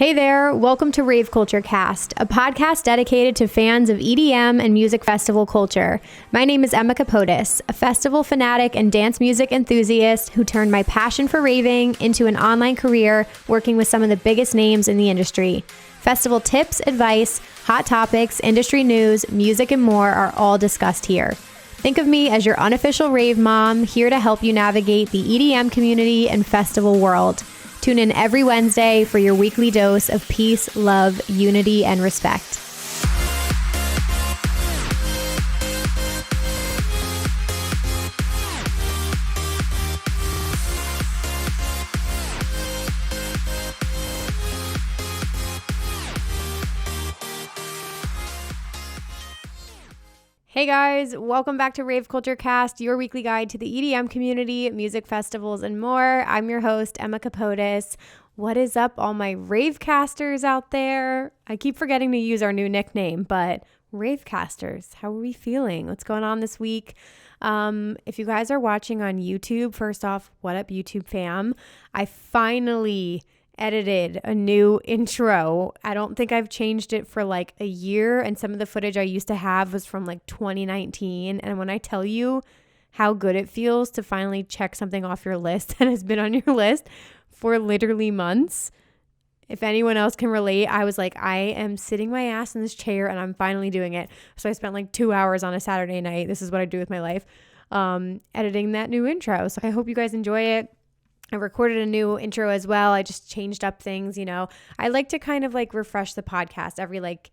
Hey there, welcome to Rave Culturecast, a podcast dedicated to fans of EDM and music festival culture. My name is Emma Capotis, a festival fanatic and dance music enthusiast who turned my passion for raving into an online career working with some of the biggest names in the industry. Festival tips, advice, hot topics, industry news, music, and more are all discussed here. Think of me as your unofficial rave mom, here to help you navigate the EDM community and festival world. Tune in every Wednesday for your weekly dose of peace, love, unity, and respect. Hey guys, welcome back to Rave Culturecast, your weekly guide to the EDM community, music festivals, and more. I'm your host, Emma Capotis. What is up, all my Ravecasters out there? I keep forgetting to use our new nickname, but Ravecasters, how are we feeling? What's going on this week? If you guys are watching on YouTube, first off, what up, YouTube fam? I finally edited a new intro. I don't think I've changed it for like a year, and some of the footage I used to have was from like 2019. And when I tell you how good it feels to finally check something off your list that has been on your list for literally months, if anyone else can relate, I was like, I am sitting my ass in this chair and I'm finally doing it. So I spent like 2 hours on a Saturday night. This is what I do with my life, editing that new intro. So I hope you guys enjoy it. I recorded a new intro as well. I just changed up things, you know. I like to kind of like refresh the podcast every like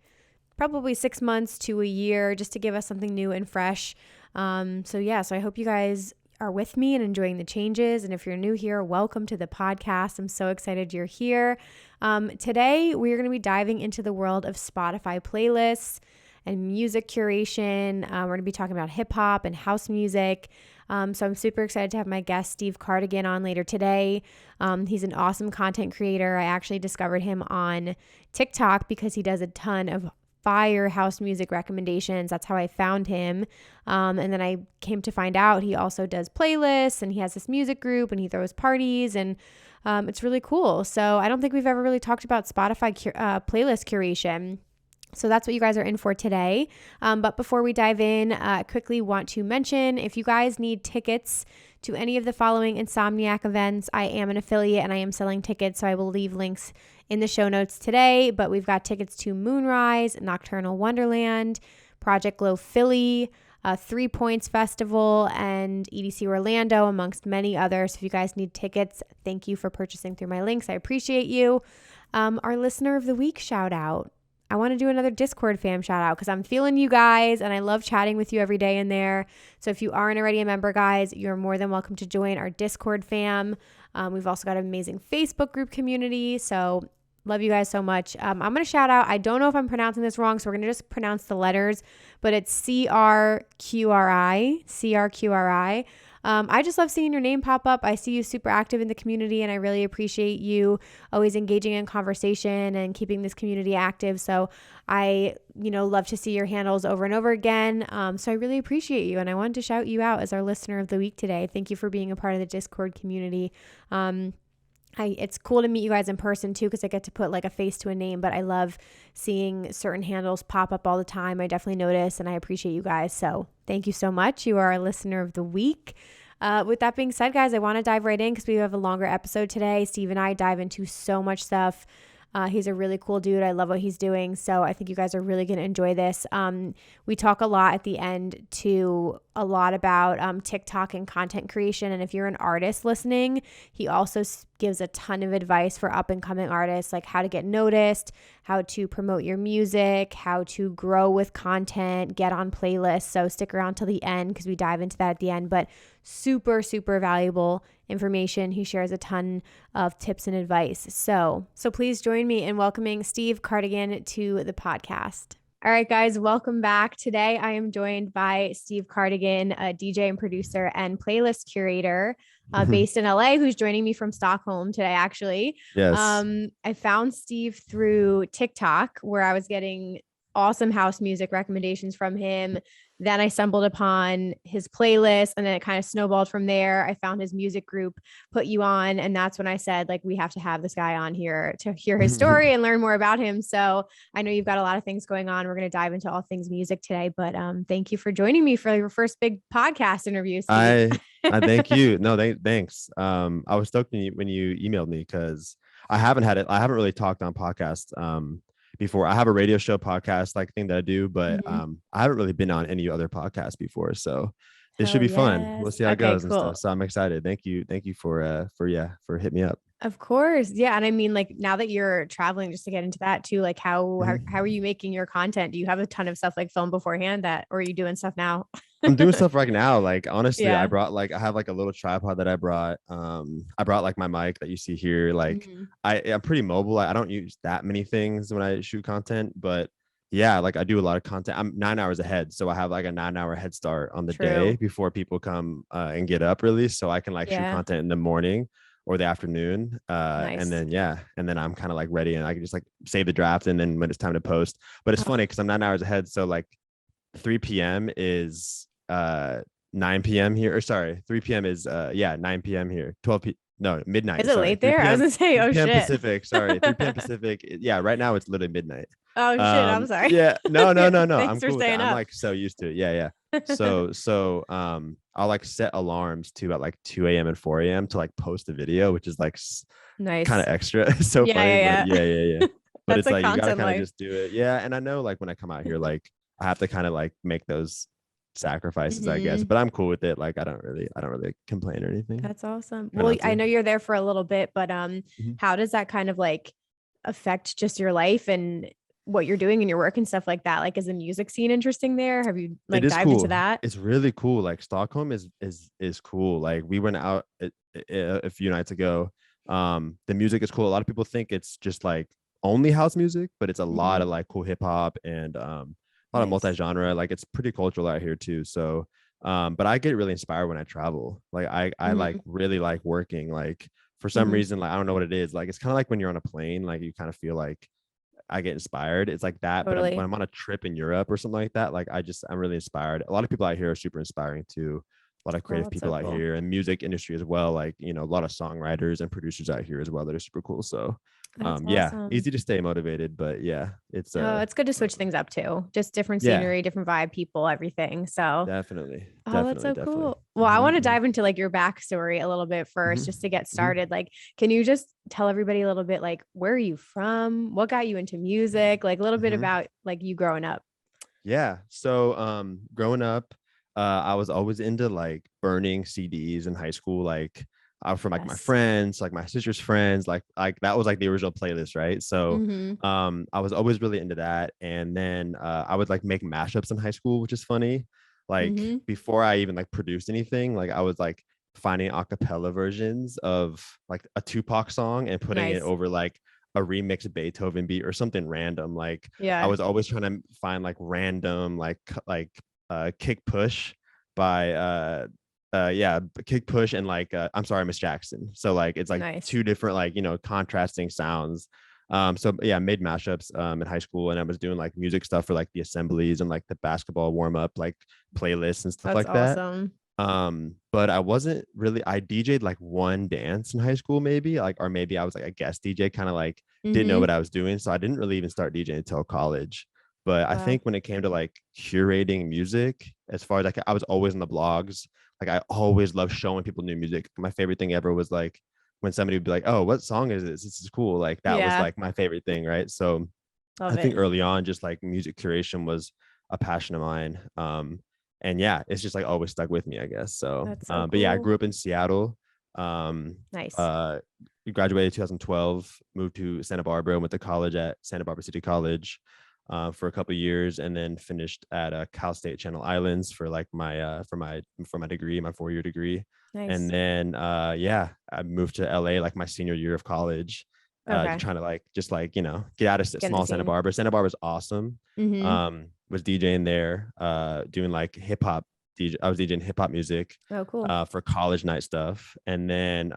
probably 6 months to a year just to give us something new and fresh. So I hope you guys are with me and enjoying the changes. And if you're new here, welcome to the podcast. I'm so excited you're here. Today, we're going to be diving into the world of Spotify playlists and music curation. We're going to be talking about hip hop and house music. So I'm super excited to have my guest, Steve Cardigan, on later today. He's an awesome content creator. I actually discovered him on TikTok because he does a ton of fire house music recommendations. That's how I found him. And then I came to find out he also does playlists, and he has this music group, and he throws parties, and it's really cool. So I don't think we've ever really talked about Spotify playlist curation. So that's what you guys are in for today. But before we dive in, quickly want to mention, if you guys need tickets to any of the following Insomniac events, I am an affiliate and I am selling tickets. So I will leave links in the show notes today. But we've got tickets to Moonrise, Nocturnal Wonderland, Project Glow Philly, 3 Points Festival, and EDC Orlando, amongst many others. If you guys need tickets, thank you for purchasing through my links. I appreciate you. Our listener of the week shout out. I want to do another Discord fam shout out because I'm feeling you guys and I love chatting with you every day in there. So if you aren't already a member, guys, you're more than welcome to join our Discord fam. We've also got an amazing Facebook group community. So love you guys so much. I'm going to shout out. I don't know if I'm pronouncing this wrong, so we're going to just pronounce the letters, but it's CRQRI. I just love seeing your name pop up. I see you super active in the community, and I really appreciate you always engaging in conversation and keeping this community active. So I, love to see your handles over and over again. So I really appreciate you, and I wanted to shout you out as our listener of the week today. Thank you for being a part of the Discord community. It's cool to meet you guys in person too, because I get to put like a face to a name, but I love seeing certain handles pop up all the time. I definitely notice, and I appreciate you guys. So thank you so much. You are our listener of the week. With that being said, guys, I want to dive right in because we have a longer episode today. Steve and I dive into so much stuff. He's a really cool dude. I love what he's doing. So I think you guys are really going to enjoy this. We talk a lot at the end about TikTok and content creation. And if you're an artist listening, he also gives a ton of advice for up and coming artists, like how to get noticed, how to promote your music, how to grow with content, get on playlists. So stick around till the end because we dive into that at the end, but super, super valuable information. He shares a ton of tips and advice. So please join me in welcoming Steve Cardigan to the podcast. All right, guys, welcome back. Today, I am joined by Steve Cardigan, a DJ and producer and playlist curator based in LA, who's joining me from Stockholm today, actually. Yes. I found Steve through TikTok, where I was getting awesome house music recommendations from him. Then I stumbled upon his playlist, and then it kind of snowballed from there. I found his music group, put you on, and that's when I said, like, we have to have this guy on here to hear his story and learn more about him. So I know you've got a lot of things going on. We're going to dive into all things music today, but thank you for joining me for your first big podcast interview, Steve. I thank you. No, thanks. I was stoked when you emailed me, because I haven't really talked on podcasts before. I have a radio show podcast like thing that I do, but I haven't really been on any other podcasts before. So it should be fun. We'll see how it goes and stuff. So I'm excited. Thank you for hitting me up. Of course. Yeah. And I mean, like, now that you're traveling, just to get into that too, like how are you making your content? Do you have a ton of stuff like filmed beforehand or are you doing stuff now? I'm doing stuff right now. Like, honestly, I have like a little tripod that I brought. I brought like my mic that you see here. Like I'm pretty mobile. I don't use that many things when I shoot content, but yeah, like I do a lot of content. I'm 9 hours ahead. So I have like a 9-hour head start on the day before people come and get up really. So I can like shoot content in the morning or the afternoon. And then I'm kind of like ready and I can just like save the draft. And then when it's time to post, but it's funny because I'm 9 hours ahead. So like 3 p.m. is 9 p.m. here, or sorry, 3 p.m. is 9 p.m. here, midnight. Is it late there? I was gonna say, oh shit, Pacific, sorry, 3 p.m. Pacific. Yeah, right now it's literally midnight. Oh shit, I'm sorry. Yeah, no. I'm cool staying up. I'm like so used to it. Yeah. So I'll like set alarms to at like 2 a.m. and 4 a.m. to like post a video, which is like nice, kind of extra. So funny. Yeah. But it's like you gotta kind of just do it. Yeah, and I know like when I come out here, like I have to kind of like make those sacrifices, I guess, but I'm cool with it. Like I don't really complain or anything. That's awesome. Well, I know you're there for a little bit, but how does that kind of like affect just your life and what you're doing in your work and stuff like that? Like, is the music scene interesting there? Have you like dived into that? It's really cool. Like Stockholm is cool. Like we went out a few nights ago. The music is cool. A lot of people think it's just like only house music, but it's a lot of like cool hip hop and a lot of multi-genre. Like it's pretty cultural out here too. So but I get really inspired when I travel. Like I like really like working. Like for some reason, like I don't know what it is. Like it's kind of like when you're on a plane, like you kind of feel like I get inspired. It's like that. Totally. But when I'm on a trip in Europe or something like that, like I'm really inspired. A lot of people out here are super inspiring too. A lot of creative people out here, and music industry as well. Like, you know, a lot of songwriters and producers out here as well that are super cool. So awesome. Easy to stay motivated, but yeah, it's good to switch things up too. Just different scenery, different vibe, people, everything. So definitely. That's so cool. Well, I want to dive into like your backstory a little bit first, just to get started. Like, can you just tell everybody a little bit, like, where are you from? What got you into music? Like a little bit about like you growing up. Yeah. So growing up, I was always into like burning CDs in high school. Like from like my friends, like my sister's friends, like that was like the original playlist, right? So I was always really into that. And then I would like make mashups in high school, which is funny. Like before I even like produced anything, like I was like finding a cappella versions of like a Tupac song and putting it over like a remixed Beethoven beat or something random. Like I was always trying to find like random like Kick Push by Kick Push and like I'm Sorry Miss Jackson. So like it's like two different like, you know, contrasting sounds. So yeah, I made mashups in high school, and I was doing like music stuff for like the assemblies and like the basketball warm-up like playlists and stuff like that. But I wasn't really, I DJ'd like one dance in high school maybe, like, or maybe I was like a guest DJ, kind of like didn't know what I was doing. So I didn't really even start DJing until college. But I think when it came to like curating music, as far as like I was always on the blogs, like I always loved showing people new music. My favorite thing ever was like when somebody would be like, oh, what song is this? This is cool. Like that was like my favorite thing, right? So I think early on, just like music curation was a passion of mine. And yeah, it's just like always stuck with me, I guess. So, cool. But yeah, I grew up in Seattle. Nice. Graduated 2012, moved to Santa Barbara, went to college at Santa Barbara City College for a couple of years, and then finished at Cal State Channel Islands for like my for my degree, my 4-year degree. Nice. And then I moved to LA like my senior year of college, trying to like just like, you know, get out of small Santa Barbara. Santa Barbara's awesome. Was DJing there, doing like hip hop I was DJing hip hop music Oh, cool. for college night stuff. And then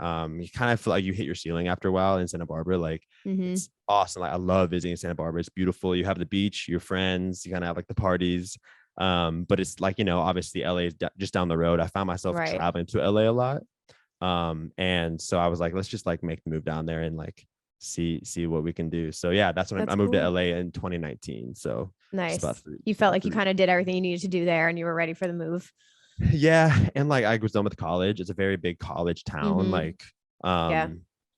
you kind of feel like you hit your ceiling after a while in Santa Barbara. Like Mm-hmm. it's awesome. Like I love visiting Santa Barbara. It's beautiful. You have the beach, your friends, you kind of have like the parties. But it's like, obviously LA is just down the road. I found myself Right. traveling to LA a lot. And so I was like, let's just like make the move down there and like see what we can do. So yeah, that's when That's I moved to cool. LA in 2019. So just about Nice. three, You felt like you three. kind of did everything you needed to do there and you were ready for the move. Yeah, and like I was done with college. It's a very big college town. Mm-hmm. Like Yeah.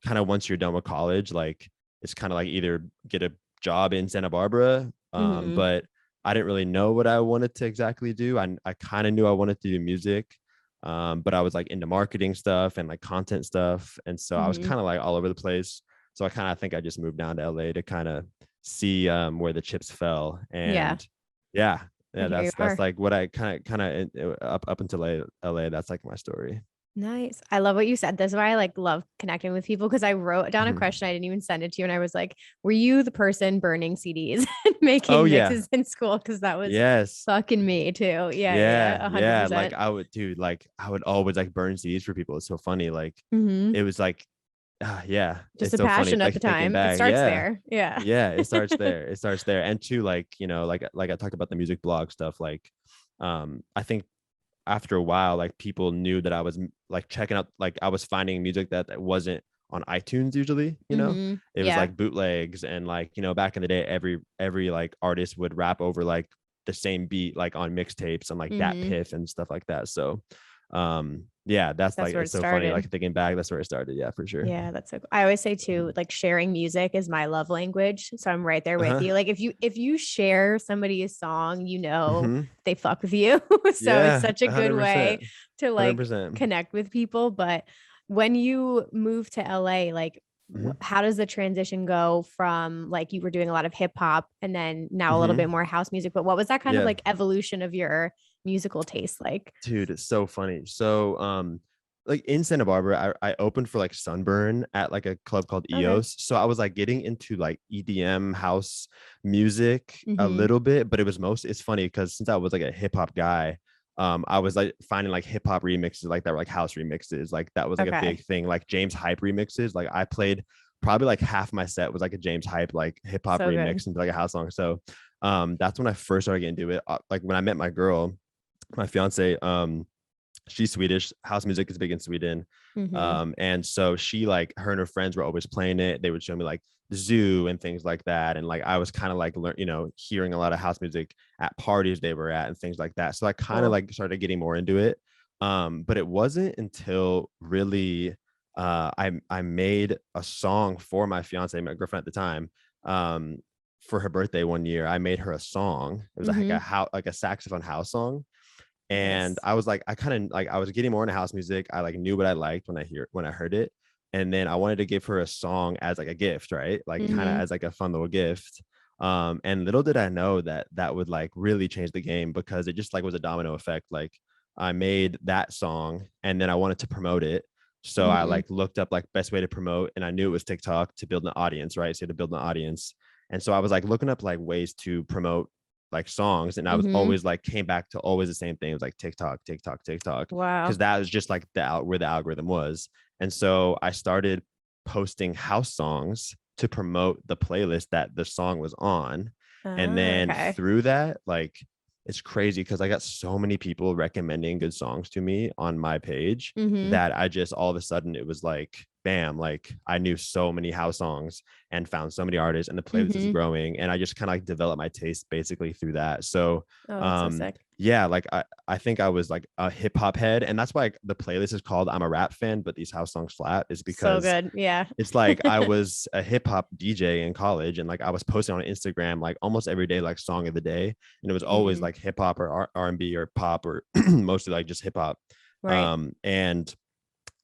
kind of once you're done with college, like it's kind of like either get a job in Santa Barbara, Mm-hmm. but I didn't really know what I wanted to exactly do. I kind of knew I wanted to do music, but I was like into marketing stuff and like content stuff, and so I was Mm-hmm. kind of like all over the place. So I kind of think I just moved down to LA to kind of see where the chips fell, Yeah. and yeah, And here you that's are. like what I kind of up until LA. That's like my story. Nice. I love what you said. That's why I like love connecting with people because I wrote down a Mhm. question. I didn't even send it to you. And I was like, were you the person burning CDs and Oh making yeah, mixes in school? Because that was yes, fucking me too. Yeah, yeah, yeah, yeah. Like 100%. I would, dude. Like I would always like burn CDs for people. It's so funny. Like Mm-hmm. it was like, yeah, Just it's a so funny. passion at the Like thinking time. It back, starts yeah, there. Yeah. yeah. It starts there. It starts there. And two, like like I talked about the music blog stuff. Like, I think after a while, like people knew that I was like checking out, like I was finding music that wasn't on iTunes usually, Mm-hmm. it was Yeah. like bootlegs and like, back in the day, every like artist would rap over like the same beat, like on mixtapes and like that Mm-hmm. piff and stuff like that. So, yeah, that's That's like, where it it's so funny. started. Like thinking back, that's where it started. Yeah, for sure. Yeah, that's so cool. I always say too, like sharing music is my love language. So I'm right there with Uh-huh. you. Like if you share somebody's song, Mm-hmm. they fuck with you. So it's Yeah, such a good way 100%. to like 100%. connect with people. But when you move to LA, like Mm-hmm. how does the transition go from like you were doing a lot of hip hop and then now a little Mm-hmm. bit more house music? But what was that kind of Yeah. like evolution of your musical taste like? Dude, it's so funny. So, like in Santa Barbara, I opened for like Sunburn at like a club called Okay. EOS. So I was like getting into like EDM house music a Mm-hmm. little bit, but it's funny because since I was like a hip hop guy, I was like finding like hip hop remixes like that were like house remixes. Like that was like a Okay. big thing, like James Hype remixes. Like I played probably like half my set was like a James Hype, like hip hop So good. remix into like a house song. So that's when I first started getting into it. Like when I met my girl, my fiance, she's Swedish. House music is big in Sweden. Mm-hmm. And so she like her and her friends were always playing it. They would show me like the zoo and things like that. And like I was kind of like hearing a lot of house music at parties they were at and things like that. So I kind of Cool. like started getting more into it. But it wasn't until really I made a song for my fiance, my girlfriend at the time. For her birthday one year, I made her a song. It was like Mm-hmm. like a saxophone house song, and Nice. I was like, I kind of like I was getting more into house music. I like knew what I liked when I heard it, and then I wanted to give her a song as like a gift, right? Like kind of Mm-hmm. as like a fun little gift. And little did I know that that would like really change the game because it just like was a domino effect. Like I made that song and then I wanted to promote it. So I Mm-hmm. like looked up like best way to promote, and I knew it was TikTok to build an audience, right? So you had to build an audience. And so I was like looking up like ways to promote like songs, and I was Mm-hmm. always like came back to always the same thing. It was like TikTok, TikTok, TikTok, because Wow. that was just like where the algorithm was. And so I started posting house songs to promote the playlist that the song was on. And Ah, then okay. through that, like it's crazy because I got so many people recommending good songs to me on my page Mm-hmm. that I just all of a sudden it was like bam, like I knew so many house songs and found so many artists, and the playlist is Mm-hmm. growing, and I just kind of like developed my taste basically through that. So Oh, that's so sick. yeah, like I think I was like a hip hop head, and that's why like, the playlist is called I'm a Rap Fan but these house songs slap, is So because good. Yeah. it's like I was a hip hop DJ in college, and like I was posting on Instagram like almost every day, like song of the day, and it was always Mm-hmm. like hip hop or R&B or pop or mostly like just hip hop. Right. And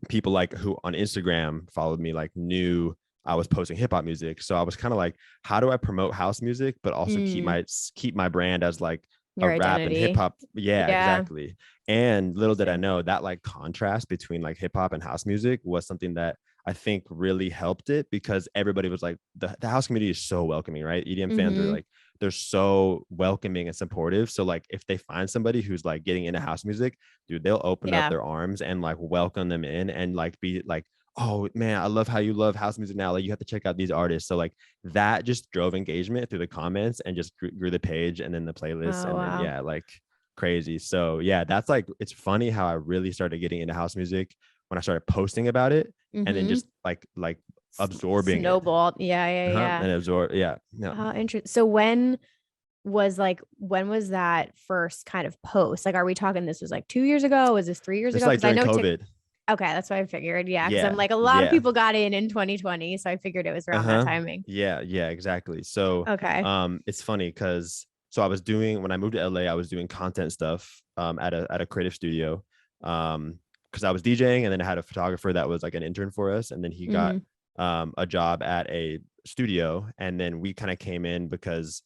people like who on Instagram followed me like knew I was posting hip hop music. So I was kind of like, how do I promote house music but also Mm. keep my brand as like a Your rap and hip identity. hop? Yeah, Yeah. exactly. And little did I Interesting. know that like contrast between like hip hop and house music was something that I think really helped it, because everybody was like, the house community is so welcoming, right? EDM fans are Mm-hmm. like, they're so welcoming and supportive. So like if they find somebody who's like getting into house music, dude, they'll open up Yeah. their arms and like welcome them in, and like be like, oh man, I love how you love house music now. Like you have to check out these artists. So like that just drove engagement through the comments and just grew the page and then the playlist. Oh, And then wow. yeah, like crazy. So yeah, that's like, it's funny how I really started getting into house music when I started posting about it, and then Mm-hmm. just like absorbing it. Snowballed. Yeah, yeah, And yeah. absorb. Yeah. No. Oh, interesting. So when was that first kind of post? Like, are we talking this was like 2 years ago? Was this 3 years It's ago? like Because I during know COVID. okay, that's what I figured. Yeah, because I'm Yeah. like a lot of Yeah. people got in 2020, so I figured it was around that Uh-huh. timing. Yeah, yeah, exactly. So Okay. it's funny because so I was doing, when I moved to LA, I was doing content stuff at a creative studio. Because I was DJing, and then I had a photographer that was like an intern for us, and then he got Mm-hmm. a job at a studio, and then we kind of came in because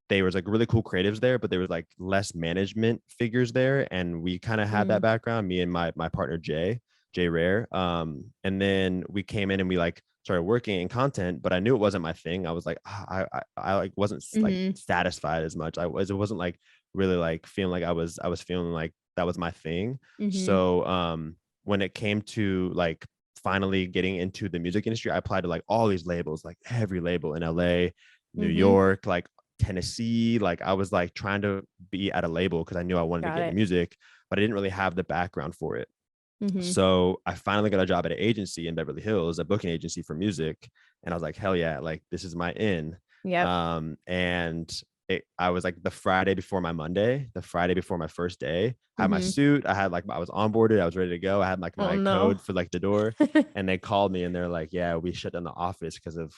there was like really cool creatives there, but there was like less management figures there, and we kind of had that Mm. background, me and my partner Jay Rare. And then we came in and we like started working in content, but I knew it wasn't my thing. I was like, I like wasn't like Mm-hmm. satisfied as much. It wasn't like really like feeling like I was feeling like that was my thing. Mm-hmm. So when it came to like finally getting into the music industry, I applied to like all these labels, like every label in LA, New Mm-hmm. York, like Tennessee. Like I was like trying to be at a label because I knew I wanted to Got get into it. music, but I didn't really have the background for it. Mm-hmm. So I finally got a job at an agency in Beverly Hills, a booking agency for music. And I was like, hell yeah, like this is my in. Yep. And I was like the Friday before my Monday, the Friday before my first day, I had my Mm-hmm. suit. I had like, I was onboarded. I was ready to go. I had like Oh my no. code for like the door, and they called me and they're like, yeah, we shut down the office because of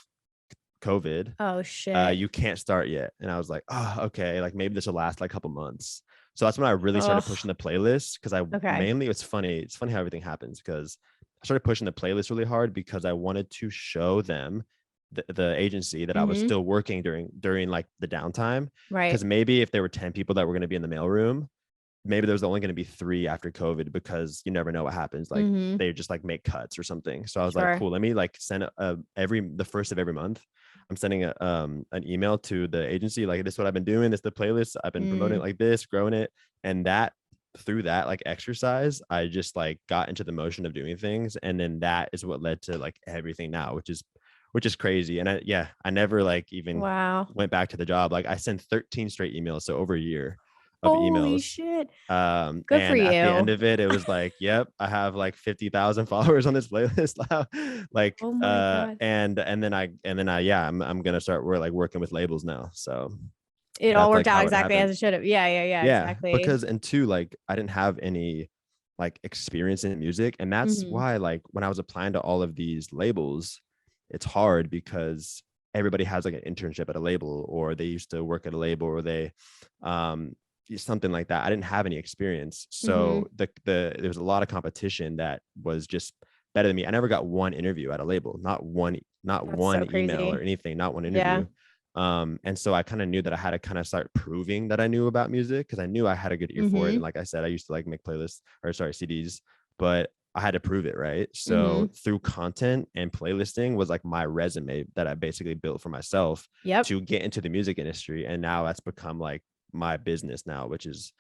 COVID. Oh shit. You can't start yet. And I was like, oh, okay. Like maybe this will last like a couple months. So that's when I really started pushing Oh. the playlist, because I Okay. mainly, it's funny. It's funny how everything happens, because I started pushing the playlist really hard because I wanted to show them the agency that I was Mm-hmm. still working during like the downtime. Right. Because maybe if there were 10 people that were going to be in the mailroom, maybe there's only going to be 3 after COVID, because you never know what happens. Like Mm-hmm. they just like make cuts or something. So I was like, Sure. cool, let me like send the first of every month, I'm sending an email to the agency, like, this is what I've been doing, this is the playlist I've been promoting, Mm. like this, growing it. And that, through that like exercise, I just like got into the motion of doing things, and then that is what led to like everything now, which is crazy. And I never like even Wow. went back to the job. Like I sent 13 straight emails, so over a year of Holy emails. shit. Good for And at the end you. of it, it was like, yep, I have like 50,000 followers on this playlist now. Like Oh my God. and then I yeah, I'm gonna start working with labels now. So It all that's worked like out how it exactly as happened. it should have. Yeah, yeah, yeah, Yeah, exactly. because and two, like I didn't have any like experience in music, and that's Mm-hmm. why like when I was applying to all of these labels, it's hard because everybody has like an internship at a label, or they used to work at a label, or they um something like that. I didn't have any experience, Mm-hmm. so there was a lot of competition that was just better than me. I never got one interview at a label, not That's one so email or crazy. anything, not one Yeah. interview. And so I kind of knew that I had to kind of start proving that I knew about music, because I knew I had a good ear for it. Mm-hmm. And like I said, I used to like make playlists, or sorry, CDs, but I had to prove it, right? Mm-hmm. So through content and playlisting was like my resume that I basically built for myself Yep. to get into the music industry. And now that's become like my business now, which is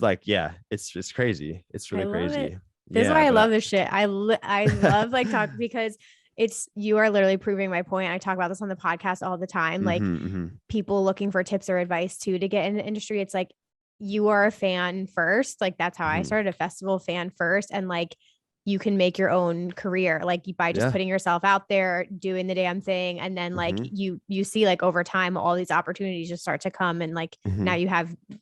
like, yeah, it's crazy. It's I really love it. crazy. This is Yeah, why I love but this shit. I love like talk because you are literally proving my point. I talk about this on the podcast all the time. Like people looking for tips or advice too to get in the industry. It's like you are a fan first. Like that's how I started, a festival fan first. And like you can make your own career like by just yeah. putting yourself out there, doing the damn thing. And then like you see like over time, all these opportunities just start to come. And like now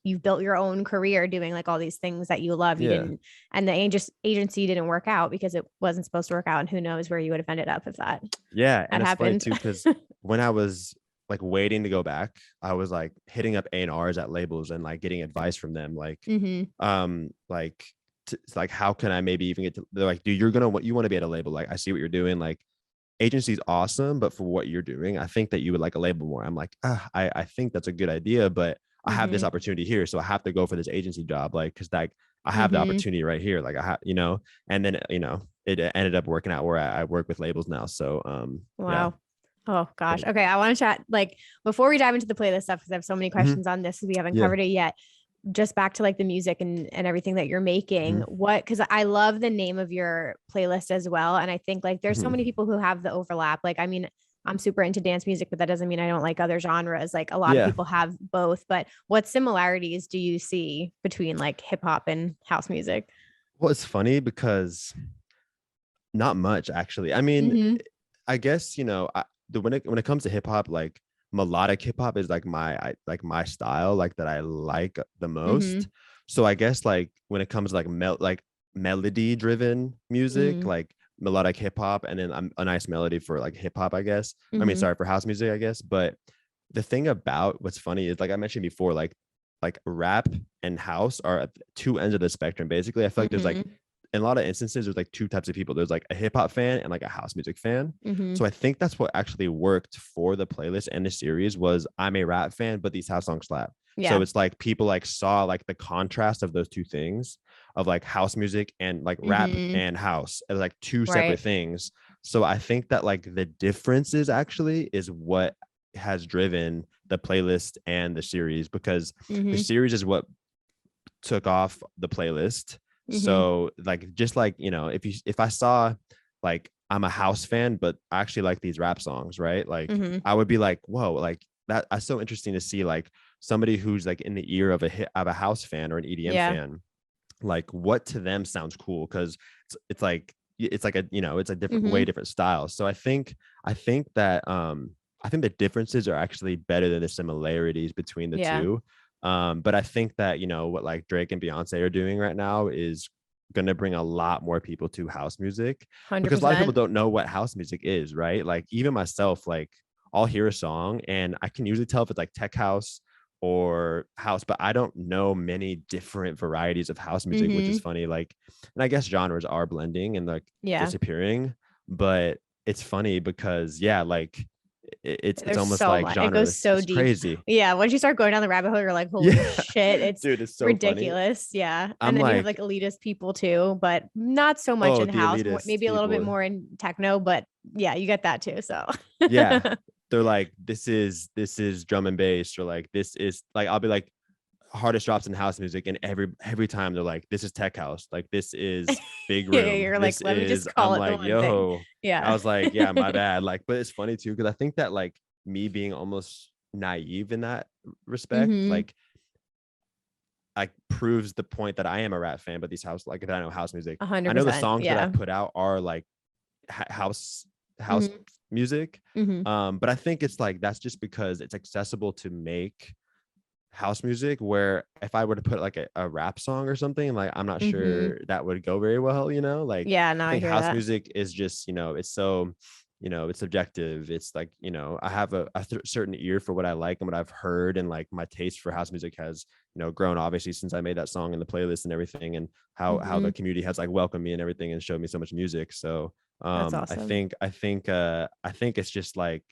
you've built your own career doing like all these things that you love. You Yeah. didn't, and the agency didn't work out because it wasn't supposed to work out. And who knows where you would have ended up if that Yeah. And had it's funny happened. too, because when I was like waiting to go back, I was like hitting up A&Rs at labels and like getting advice from them. Like, like, like, how can I maybe even get to, they're like, dude, you want to be at a label. Like, I see what you're doing. Like, agency's awesome, but for what you're doing, I think that you would like a label more. I'm like, I think that's a good idea, but I have this opportunity here. So I have to go for this agency job. Like, cause like I have the opportunity right here. Like I have, and then, it ended up working out where I work with labels now. So yeah. Wow. Oh gosh. Okay. I want to chat like before we dive into the playlist stuff, because I have so many questions on this, we haven't covered it yet. Just back to like the music and everything that you're making. Because I love the name of your playlist as well. And I think like there's so many people who have the overlap. Like, I mean, I'm super into dance music, but that doesn't mean I don't like other genres. Like a lot of people have both, but what similarities do you see between like hip hop and house music? Well, it's funny because not much actually. I mean, I guess, you know, when it comes to hip hop, like melodic hip hop is like my style, like that I like the most. So I guess like when it comes to like melody driven music, like melodic hip hop, and then a nice melody for like hip hop, I guess. I mean, sorry, for house music, I guess. But the thing about what's funny is, like I mentioned before, like rap and house are at two ends of the spectrum. Basically, I feel like there's like in a lot of instances, there's like two types of people. There's like a hip hop fan and like a house music fan. So I think that's what actually worked for the playlist and the series was I'm a rap fan, but these house songs slap. So it's like people like saw like the contrast of those two things of like house music and like rap and house as like two separate things. So I think that like the differences actually is what has driven the playlist and the series, because the series is what took off the playlist. So like, just like, you know, if I saw like I'm a house fan, but I actually like these rap songs, right? Like I would be like, whoa, like that's so interesting to see like somebody who's like in the ear of a house fan or an EDM fan, like what to them sounds cool. Cause it's like a, you know, it's a different way, different style. So I think that, I think the differences are actually better than the similarities between the two. But I think that, you know, what like Drake and Beyonce are doing right now is going to bring a lot more people to house music, 100%. because a lot of people don't know what house music is, right? Like even myself, like I'll hear a song and I can usually tell if it's like tech house or house, but I don't know many different varieties of house music, which is funny. Like, and I guess genres are blending and like disappearing, but it's funny because like it's almost so like much. genre. It goes so it's deep. Crazy. Yeah. Once you start going down the rabbit hole, you're like, holy shit, it's dude, it's so ridiculous. Funny. Yeah. I'm and then like, you have like elitist people too, but not so much in house, maybe a little bit more in techno, but yeah, you get that too. So they're like, this is drum and bass, or like this is like, I'll be like, hardest drops in house music, and every time they're like, this is tech house, like this is big room. You're like, let me just call I'm it like, the one thing. I was like, yeah, my bad. Like, but it's funny too, because I think that like me being almost naive in that respect, like proves the point that I am a rap fan, but these house, like if I know house music, 100%, I know the songs that I put out are like house music. But I think it's like, that's just because it's accessible to make house music, where if I were to put like a rap song or something, like I'm not sure that would go very well, you know. Like no, I think house music is just, you know, it's so, you know, it's subjective. It's like, you know, I have a certain ear for what I like and what I've heard, and like my taste for house music has, you know, grown obviously since I made that song in the playlist and everything, and how the community has like welcomed me and everything and showed me so much music. So that's awesome. I think it's just like,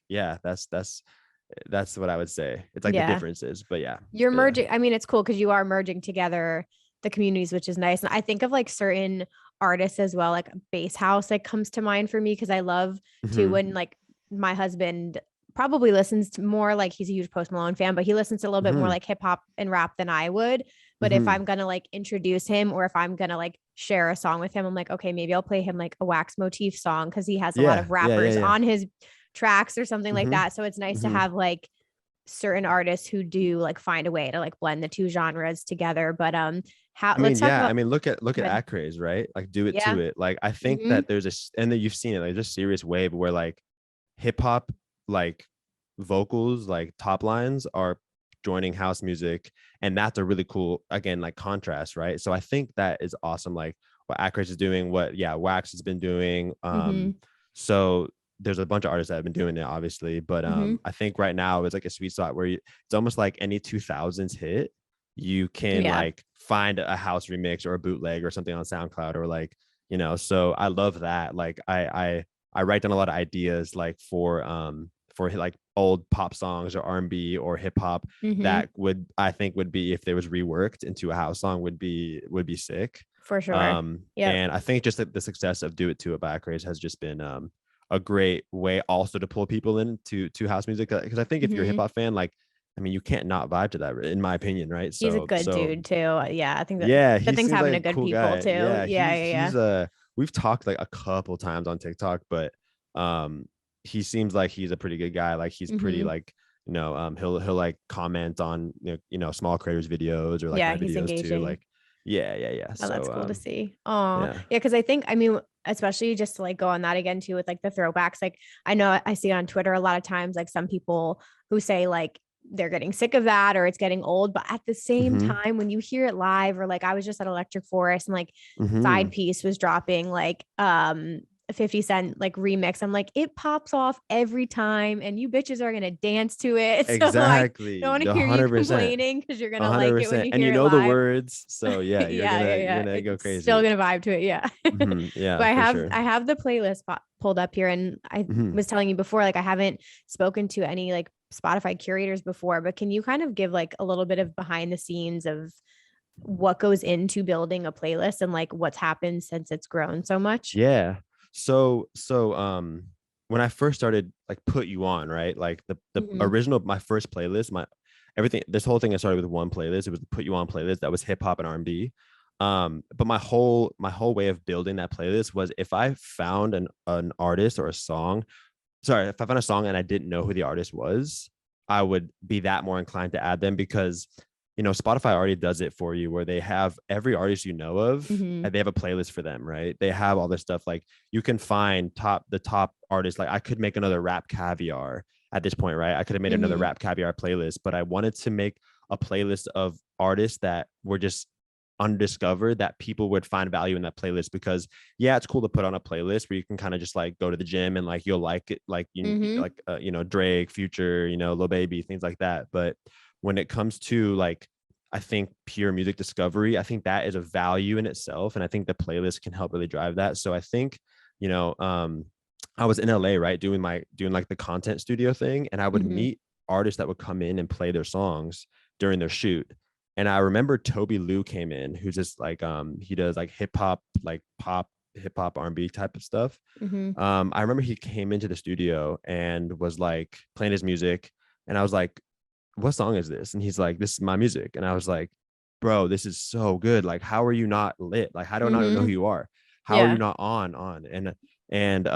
that's what I would say. It's like the differences, but you're merging. I mean, it's cool because you are merging together the communities, which is nice. And I think of like certain artists as well, like Bass House, like comes to mind for me, because I love to, when like my husband probably listens to more, like he's a huge Post Malone fan, but he listens to a little bit more like hip hop and rap than I would. But if I'm gonna like introduce him, or if I'm gonna like share a song with him, I'm like, okay, maybe I'll play him like a Wax Motif song, because he has a lot of rappers on his tracks or something like that. So it's nice to have like certain artists who do like find a way to like blend the two genres together. But let's talk about, I mean, look at Acraze, right? Like do it to it. Like I think that there's and then you've seen it, like there's a serious wave where like hip hop, like vocals, like top lines are joining house music, and that's a really cool, again, like contrast, right? So I think that is awesome, like what Acraze is doing, what Wax has been doing. So there's a bunch of artists that have been doing it, obviously, but I think right now it's like a sweet spot where it's almost like any 2000s hit, you can like find a house remix or a bootleg or something on SoundCloud, or like, you know. So I love that. Like I write down a lot of ideas like for like old pop songs or R&B or hip hop that I think would be, if they was reworked into a house song, would be sick. For sure. Yeah. And I think just that the success of Do It To It by Craze has just been a great way also to pull people into house music, because I think if you're a hip hop fan, like, I mean, you can't not vibe to that, in my opinion, right? He's a So good dude too. Yeah, I think that yeah, good he things seems happen like to a good cool people guy. too. Yeah, Yeah, he's yeah, we've talked like a couple times on TikTok, but um he seems like he's a pretty good guy. Like he's pretty yeah. like, he'll like comment on small creators videos or like Yeah, my he's videos too. engaging. Like yeah. Oh, that's So cool to see. Oh, yeah. yeah, because I think, I mean, especially just to like go on that again too with like the throwbacks. Like I know I see on Twitter a lot of times like some people who say like they're getting sick of that or it's getting old, but at the same Mm-hmm. time, when you hear it live, or like I was just at Electric Forest and like Mm-hmm. Side Piece was dropping like a 50 Cent like remix. I'm like, it pops off every time and you bitches are gonna dance to it. So I don't Exactly. want to hear you 100%. complaining because you're gonna like it when 100%. you And hear you it know the live. words. So yeah, Yeah, yeah, you're yeah. gonna go It's still crazy. gonna vibe to it. Yeah. Yeah, But for sure. I have the playlist pulled up here, and I Mm-hmm. was telling you before, like I haven't spoken to any like Spotify curators before, but can you kind of give like a little bit of behind the scenes of what goes into building a playlist and like what's happened since it's grown so much? Yeah. So when I first started like Put You On, right? Like the Mm-hmm. original, my first playlist, my everything, this whole thing I started with one playlist. It was the Put You On playlist that was hip hop and R&B. But my whole way of building that playlist was if I found an artist or a song, sorry, if I found a song and I didn't know who the artist was, I would be that more inclined to add them, because Spotify already does it for you, where they have every artist you know of Mm-hmm. and they have a playlist for them, right? They have all this stuff. Like you can find the top artists. Like I could make another Rap Caviar at this point, right? I could have made another Mm-hmm. Rap Caviar playlist, but I wanted to make a playlist of artists that were just undiscovered, that people would find value in that playlist. Because yeah, it's cool to put on a playlist where you can kind of just like go to the gym and like you'll like it, like Mm-hmm. Drake, Future, Lil Baby, things like that. But when it comes to like, I think pure music discovery, I think that is a value in itself, and I think the playlist can help really drive that. So I think you know I was in LA, right, doing like the content studio thing, and I would Mm-hmm. meet artists that would come in and play their songs during their shoot. And I remember Toby Lou came in, who's just like he does like hip hop, like pop, hip hop, R&B type of stuff. Mm-hmm. I remember he came into the studio and was like playing his music, and I was like, what song is this? And he's like, this is my music. And I was like, bro, this is so good. Like, how are you not lit? Like, how do I not know Mm-hmm. who you are? How are you Yeah. not on? And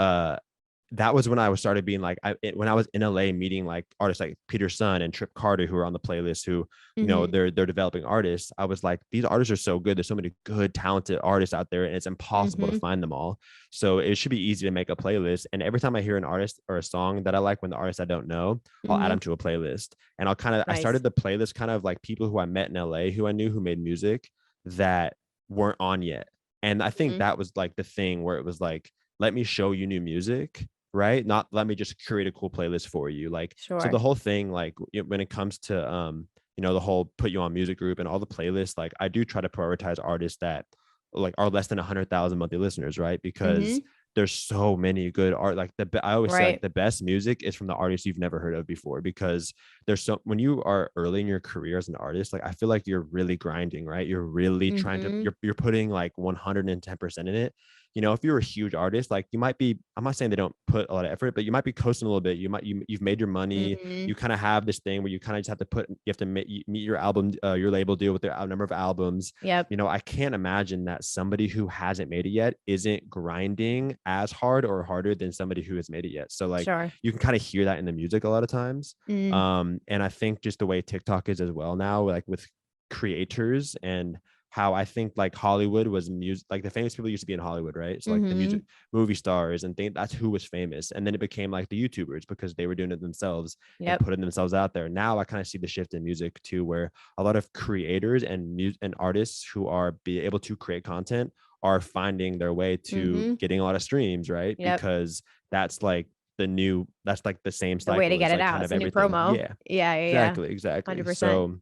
that was when I was started being like, when I was in LA meeting like artists like Peter Sun and Trip Carter, who are on the playlist, who, Mm-hmm. they're developing artists. I was like, these artists are so good. There's so many good, talented artists out there, and it's impossible to Mm-hmm. find them all. So it should be easy to make a playlist. And every time I hear an artist or a song that I like, when the artist I don't know, I'll add Mm-hmm. them to a playlist. And I Nice. started the playlist kind of like people who I met in LA, who I knew, who made music that weren't on yet. And I think Mm-hmm. that was like the thing where it was like, let me show you new music, right? Not let me just create a cool playlist for you. Like, so the Sure. whole thing, like when it comes to the whole Put You On music group and all the playlists, like I do try to prioritize artists that like are less than 100,000 monthly listeners, right? Because Mm-hmm. there's so many good art. Like I always say, like Right. the best music is from the artists you've never heard of before, because there's so, when you are early in your career as an artist, like I feel like you're really grinding, right? You're really trying to, Mm-hmm. you're putting like 110% in it. If you're a huge artist, like you might be, I'm not saying they don't put a lot of effort, but you might be coasting a little bit. You've made your money. Mm-hmm. You kind of have this thing where you kind of just have to you have to meet your album, your label deal with their number of albums. Yep. I can't imagine that somebody who hasn't made it yet isn't grinding as hard or harder than somebody who has made it yet. So like Sure. you can kind of hear that in the music a lot of times. Mm. And I think just the way TikTok is as well now, like with creators, and how I think like Hollywood was music, like the famous people used to be in Hollywood, right? So like the Mm-hmm. music movie stars and things, that's who was famous. And then it became like the YouTubers, because they were doing it themselves and Yep. putting themselves out there. Now I kind of see the shift in music too, where a lot of creators and artists who are be able to create content are finding their way to Mm-hmm. getting a lot of streams, right? Yep. Because that's like the same The way to cycle get as it like out. kind It's of a new everything. promo. Yeah, Yeah. Yeah. Yeah. exactly. 100%.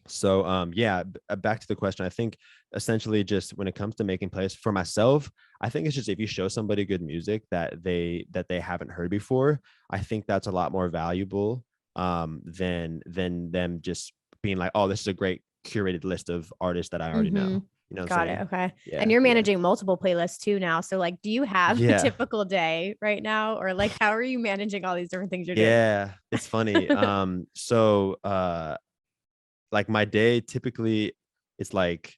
So yeah, back to the question. I think essentially just when it comes to making plays for myself, I think it's just if you show somebody good music that they haven't heard before, I think that's a lot more valuable than them just being like, oh, this is a great curated list of artists that I already Mm-hmm. know. You know what Got I'm it. saying? Okay. Yeah. And you're Yeah. managing multiple playlists too now. So like, do you have a Yeah. typical day right now? Or like, how are you managing all these different things you're doing? Yeah. It's funny. So like my day typically it's like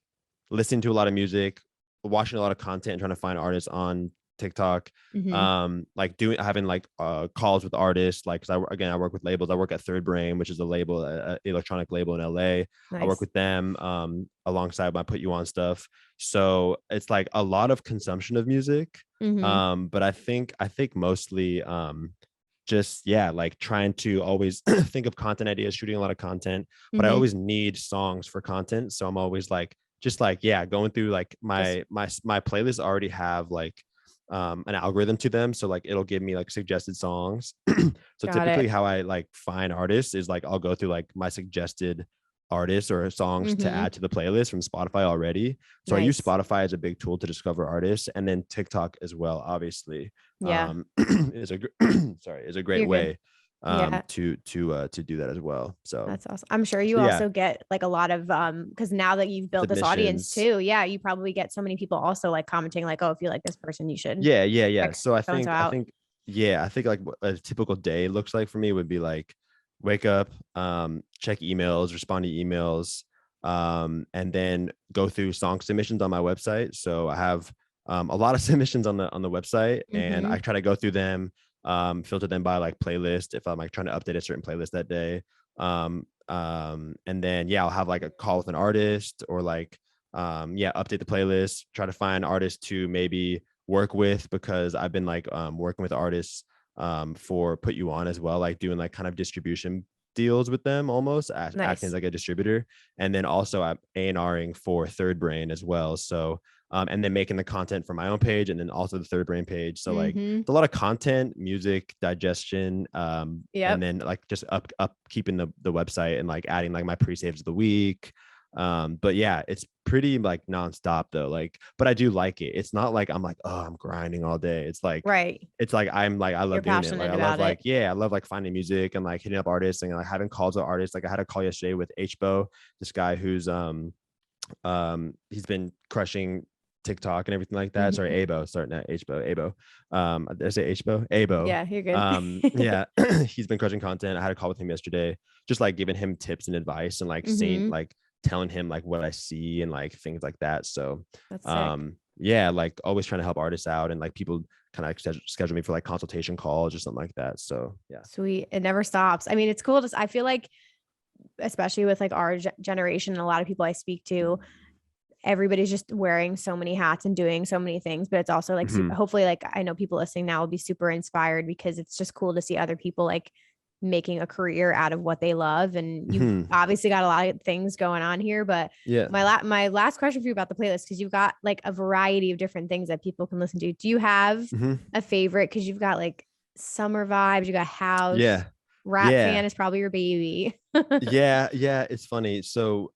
listening to a lot of music, watching a lot of content, trying to find artists on TikTok. Mm-hmm. Like doing having like calls with artists, like because I work with labels. I work at Third Brain, which is a label, electronic label in LA. I work Nice. with them alongside my Put You On stuff. So it's like a lot of consumption of music. Mm-hmm. But I think mostly just yeah, like trying to always think of content ideas, shooting a lot of content, but I Mm-hmm. always need songs for content. So I'm always like just like yeah, going through like Just my playlists already have like an algorithm to them. So like it'll give me like suggested songs. So got typically it. how I like find artists is like I'll go through like my suggested artists or songs to Mm-hmm. add to the playlist from Spotify already. So I use Nice. Spotify as a big tool to discover artists, and then TikTok as well, obviously Yeah. is a sorry is a great You're good. way Yeah. to do that as well. So That's awesome. I'm sure you so yeah, also get like a lot of because now that you've built this audience submissions. too, yeah, you probably get so many people also like commenting like, oh, if you like this person, you should Yeah. check So I so and so think out. yeah, I think like what a typical day looks like for me would be like wake up, check emails, respond to emails, and then go through song submissions on my website. So I have a lot of submissions on the website, and Mm-hmm. I try to go through them, filter them by like playlist if I'm like trying to update a certain playlist that day. And then yeah, I'll have like a call with an artist or like yeah, update the playlist, try to find artists to maybe work with because I've been like working with artists for Put You On as well, like doing like kind of distribution deals with them almost acting as Nice. like a distributor, and then also I'm A&Ring for Third Brain as well. So and then making the content for my own page and then also the Third Brain page. So like Mm-hmm. it's a lot of content, music, digestion, and Yep. then like just up keeping the website and like adding like my pre-saves of the week. But yeah, it's pretty like nonstop though. Like, but I do like it. It's not like I'm like, oh, I'm grinding all day. Right. It's like I'm like I You're love doing it. Like passionate I love about like it. yeah, I love like finding music and like hitting up artists and like having calls with artists. Like I had a call yesterday with Hbo, this guy who's he's been crushing TikTok and everything like that. Sorry, Mm-hmm. Abo, sorry, not Hbo, Abo. Did I say Hbo? Abo. Yeah, you're good. Yeah, he's been crushing content. I had a call with him yesterday, just like giving him tips and advice and like seeing Mm-hmm. like telling him like what I see and like things like that. So That's sick. yeah, like always trying to help artists out and like people kind of schedule me for like consultation calls or something like that. So yeah. Sweet. It never stops. I mean, it's cool to, I feel like, especially with like our generation and a lot of people I speak to, everybody's just wearing so many hats and doing so many things, but it's also like Mhm. hopefully like I know people listening now will be super inspired because it's just cool to see other people like making a career out of what they love. And you've Mhm. obviously got a lot of things going on here, but Yeah. my last question for you about the playlist, because you've got like a variety of different things that people can listen to. Do you have Mhm. a favorite? Because you've got like summer vibes, you got house, Yeah. rap fan Yeah. is probably your baby. Yeah, it's funny. So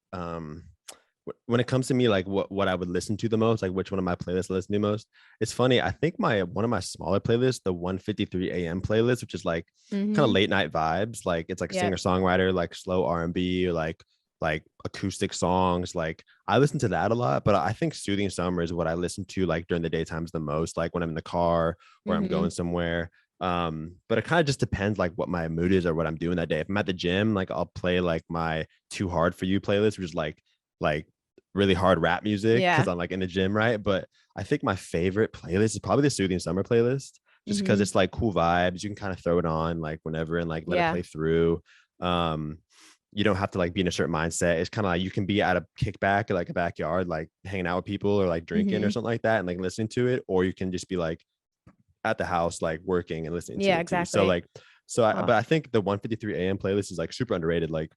when it comes to me like what I would listen to the most, like which one of my playlists I listen to most, it's funny. I think my one of my smaller playlists, the 1:53 a.m. playlist, which is like kind of Mm-hmm. late night vibes, like it's like singer Yep. songwriter, like slow R&B or like acoustic songs. Like I listen to that a lot, but I think Soothing Summer is what I listen to like during the daytimes the most, like when I'm in the car or I'm Mm-hmm. going somewhere. But it kind of just depends like what my mood is or what I'm doing that day. If I'm at the gym, like I'll play like my Too Hard for You playlist, which is like really hard rap music because Yeah. I'm like in the gym, right? But I think my favorite playlist is probably the Soothing Summer playlist, just because Mm-hmm. it's like cool vibes. You can kind of throw it on like whenever and like let it Yeah. play through. Um, you don't have to like be in a certain mindset. It's kind of like you can be at a kickback, like a backyard, like hanging out with people or like drinking or Mm-hmm. something like that and like listening to it, or you can just be like at the house, like working and listening to Yeah, it too. So exactly. like, so I, Oh, but I think the 1:53 a.m. playlist is like super underrated. Like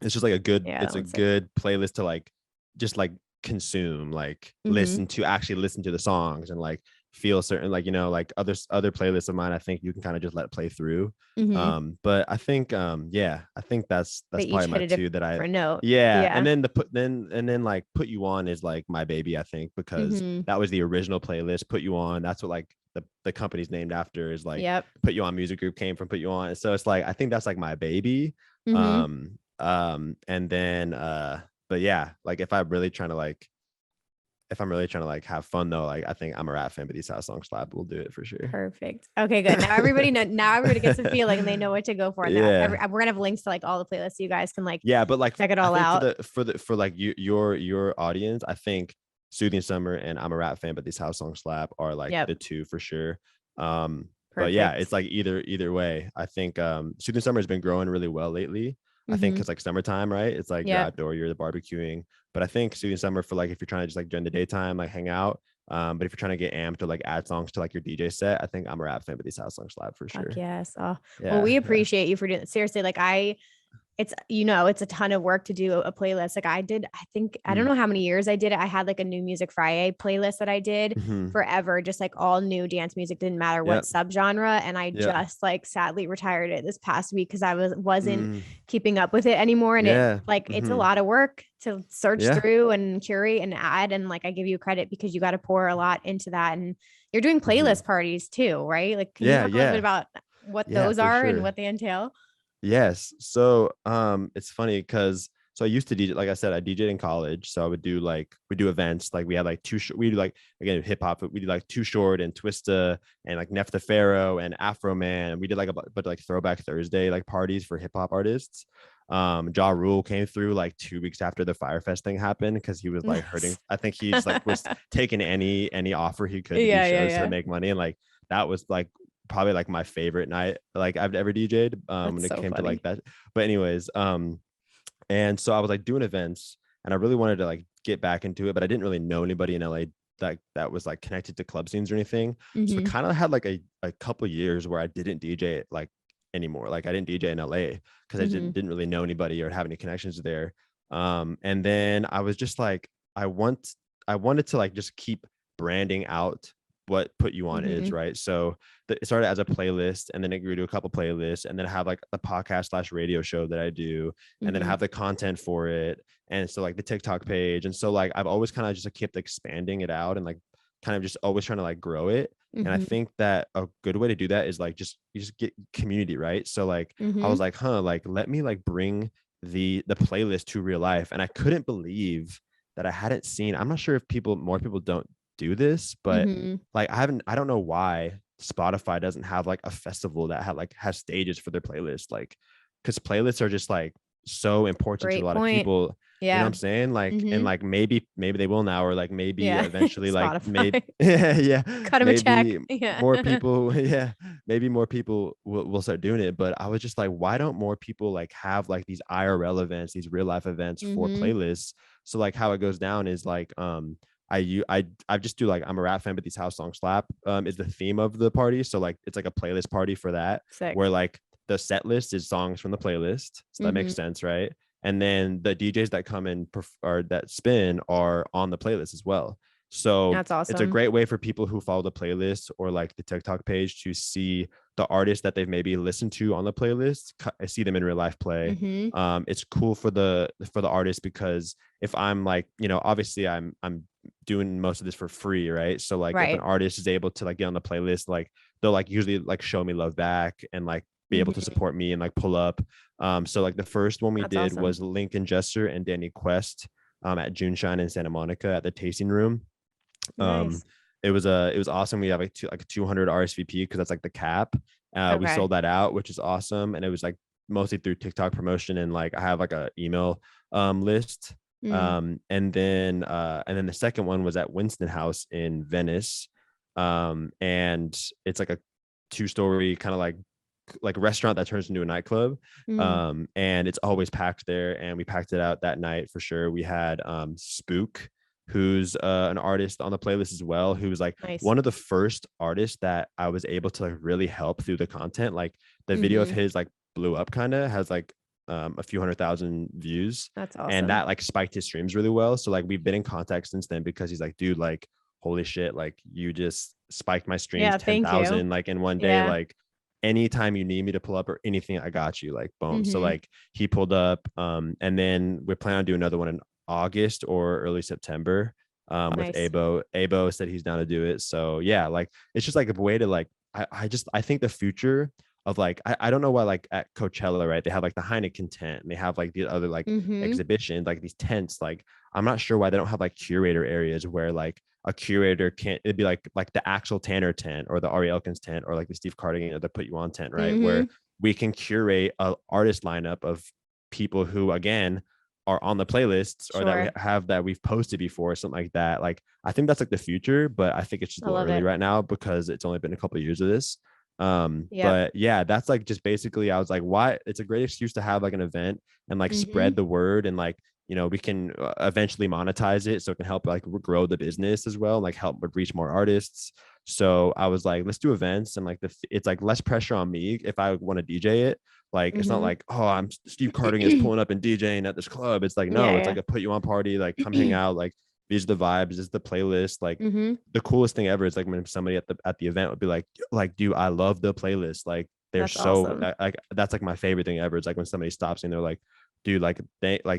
it's just like a good, yeah, that it's a one's sick. good playlist to like just like consume, like Mm-hmm. actually listen to the songs and like feel certain, like like other playlists of mine, I think you can kind of just let play through. Mm-hmm. But I think yeah, I think They that's each probably hit my a two that I different note. yeah. And Yeah. then like Put You On is like my baby, I think, because Mm-hmm. that was the original playlist. Put You On, that's what like the company's named after, is like Yep. Put You On Music Group came from Put You On. So it's like I think that's like my baby. Mm-hmm. And then but yeah, like if I'm really trying to like if I'm really trying to like have fun though, like I think I'm a rap fan, but these house songs slap will do it for sure. Perfect. Okay, good. Now everybody gets a feeling and they know what to go for. Now Yeah. we're gonna have links to like all the playlists so you guys can like Yeah, but like check it I all think out. for like your audience, I think Soothing Summer and I'm a Rap Fan, but these house songs slap are like Yep. the two for sure. But yeah, Perfect. it's like either way. I think Soothing Summer has been growing really well lately. I think it's like summertime, right? It's like you're Yep. outdoor, you're the barbecuing. But I think Soothing Summer for like if you're trying to just like during the daytime, like hang out. But if you're trying to get amped or like add songs to like your DJ set, I think I'm a Rap Fan, but these house songs slap for sure. Fuck yes. Oh, well, Yeah, we yeah. appreciate you for doing it. Seriously, like it's it's a ton of work to do a playlist. Like I think I don't know how many years I did it. I had like a New Music Friday playlist that I did forever, just like all new dance music, didn't matter what subgenre. And I just like sadly retired it this past week because I wasn't keeping up with it anymore. And it's a lot of work to search through and curate and add. And like I give you credit because you got to pour a lot into that. And you're doing playlist parties too, right? Like can you talk a little bit about what those are and what they entail? Yes. So it's funny because so I used to DJ, like I said, I DJed in college. So I would do like we do events, like we had like we do like again hip hop, we do like Too Short and Twista and like Nef the Pharaoh and Afro Man. And we did like but like Throwback Thursday like parties for hip hop artists. Ja Rule came through like 2 weeks after the Firefest thing happened because he was like hurting. I think he just like was taking any offer he could to do shows to make money. And like that was like probably like my favorite night like I've ever DJ'd when it came to like that. But anyways, and so I was like doing events and I really wanted to like get back into it, but I didn't really know anybody in LA that was like connected to club scenes or anything. So I kind of had like a couple years where I didn't DJ it like anymore. Like I didn't DJ in LA because I didn't really know anybody or have any connections there. And then I was just like I wanted to like just keep branding out what Put You On is, right? So it started as a playlist and then it grew to a couple playlists and then I have like a podcast / radio show that I do and then I have the content for it. And so like the TikTok page. And so like I've always kind of just like kept expanding it out and like kind of just always trying to like grow it. And I think that a good way to do that is like you just get community, right? So like I was like, like let me like bring the playlist to real life. And I couldn't believe that I hadn't seen. I'm not sure if more people don't do this, but like I don't know why Spotify doesn't have like a festival that has stages for their playlist, like because playlists are just like so important to a lot of people. You know what I'm saying? Like and like maybe they will now, or like maybe eventually like maybe cut them a check. More people maybe more people will start doing it. But I was just like, why don't more people like have like these IRL events, these real life events for playlists? So like how it goes down is like I just do like I'm a rap fan, but these house songs slap is the theme of the party. So like it's like a playlist party for that. Sick. Where like the set list is songs from the playlist. So that makes sense, right? And then the DJs that come in or that spin are on the playlist as well. So that's awesome. It's a great way for people who follow the playlist or like the TikTok page to see the artists that they've maybe listened to on the playlist. I see them in real life play. It's cool for the artist because if I'm like, obviously I'm doing most of this for free, right? So like if an artist is able to like get on the playlist, like they'll like usually like show me love back and like be able to support me and like pull up. So like the first one we did was Lincoln Jester and Danny Quest at June Shine in Santa Monica at the tasting room. Nice. It was awesome. We have like 200 RSVP because that's like the cap. We sold that out, which is awesome. And it was like mostly through TikTok promotion and like I have like a email list. And then the second one was at Winston House in Venice. And it's like a 2-story kind of like restaurant that turns into a nightclub. And it's always packed there. And we packed it out that night for sure. We had Spook, who's an artist on the playlist as well, who was like one of the first artists that I was able to like really help through the content. Like the video of his like blew up, kind of has like a few 100,000 views. That's awesome. And that like spiked his streams really well. So like we've been in contact since then because he's like, dude, like holy shit, like you just spiked my streams 10,000 like in one day. Like anytime you need me to pull up or anything, I got you, like boom. So like he pulled up and then we're planning on doing another one in August or early September with Abo said he's down to do it. So yeah, like it's just like a way to like I think the future of like, I don't know why, like at Coachella, right, they have like the Heineken tent and they have like the other like exhibitions, like these tents. Like I'm not sure why they don't have like curator areas where like a curator can't, it'd be like the Axel Tanner tent or the Ari Elkins tent or like the Steve Cardigan or the Put You On tent, right, where we can curate a artist lineup of people who again are on the playlists or that we have that we've posted before, something like that. Like I think that's like the future, but I think it's just a little early right now because it's only been a couple of years of this. But yeah, that's like just basically I was like, why, it's a great excuse to have like an event and like spread the word, and like, you know, we can eventually monetize it so it can help like grow the business as well, and like help reach more artists. So I was like, let's do events, and like it's like less pressure on me if I want to DJ it. Like it's not like, oh, I'm Steve Cardigan is pulling up and DJing at this club. It's like, no, it's like a put you on party, like come hang out, like these are the vibes, this is the playlist. Like the coolest thing ever is like when somebody at the event would be like, dude, I love the playlist. Like they're that's so awesome. Like that's like my favorite thing ever. It's like when somebody stops and they're like, dude, like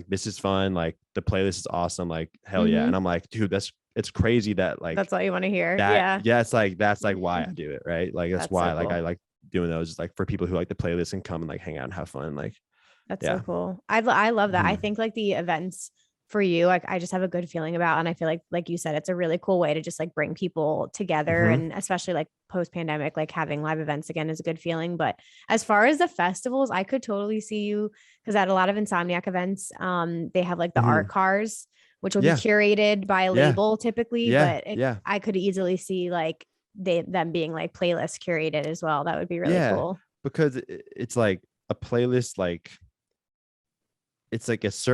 this is fun, like the playlist is awesome, like hell yeah. And I'm like, dude, it's crazy that like that's all you want to hear. Yeah, it's like that's like why I do it, right? Like that's why so cool. Like I like doing those, like for people who like the playlist and come and like hang out and have fun. Like that's so cool. I love that. I think like the events for you, like I just have a good feeling about, and I feel like you said, it's a really cool way to just like bring people together, and especially like post pandemic, like having live events again is a good feeling. But as far as the festivals, I could totally see you, because at a lot of Insomniac events, they have like the art cars, which will be curated by a label typically, but I could easily see like them being like playlist curated as well. That would be really cool, because it's like a playlist, like it's like it's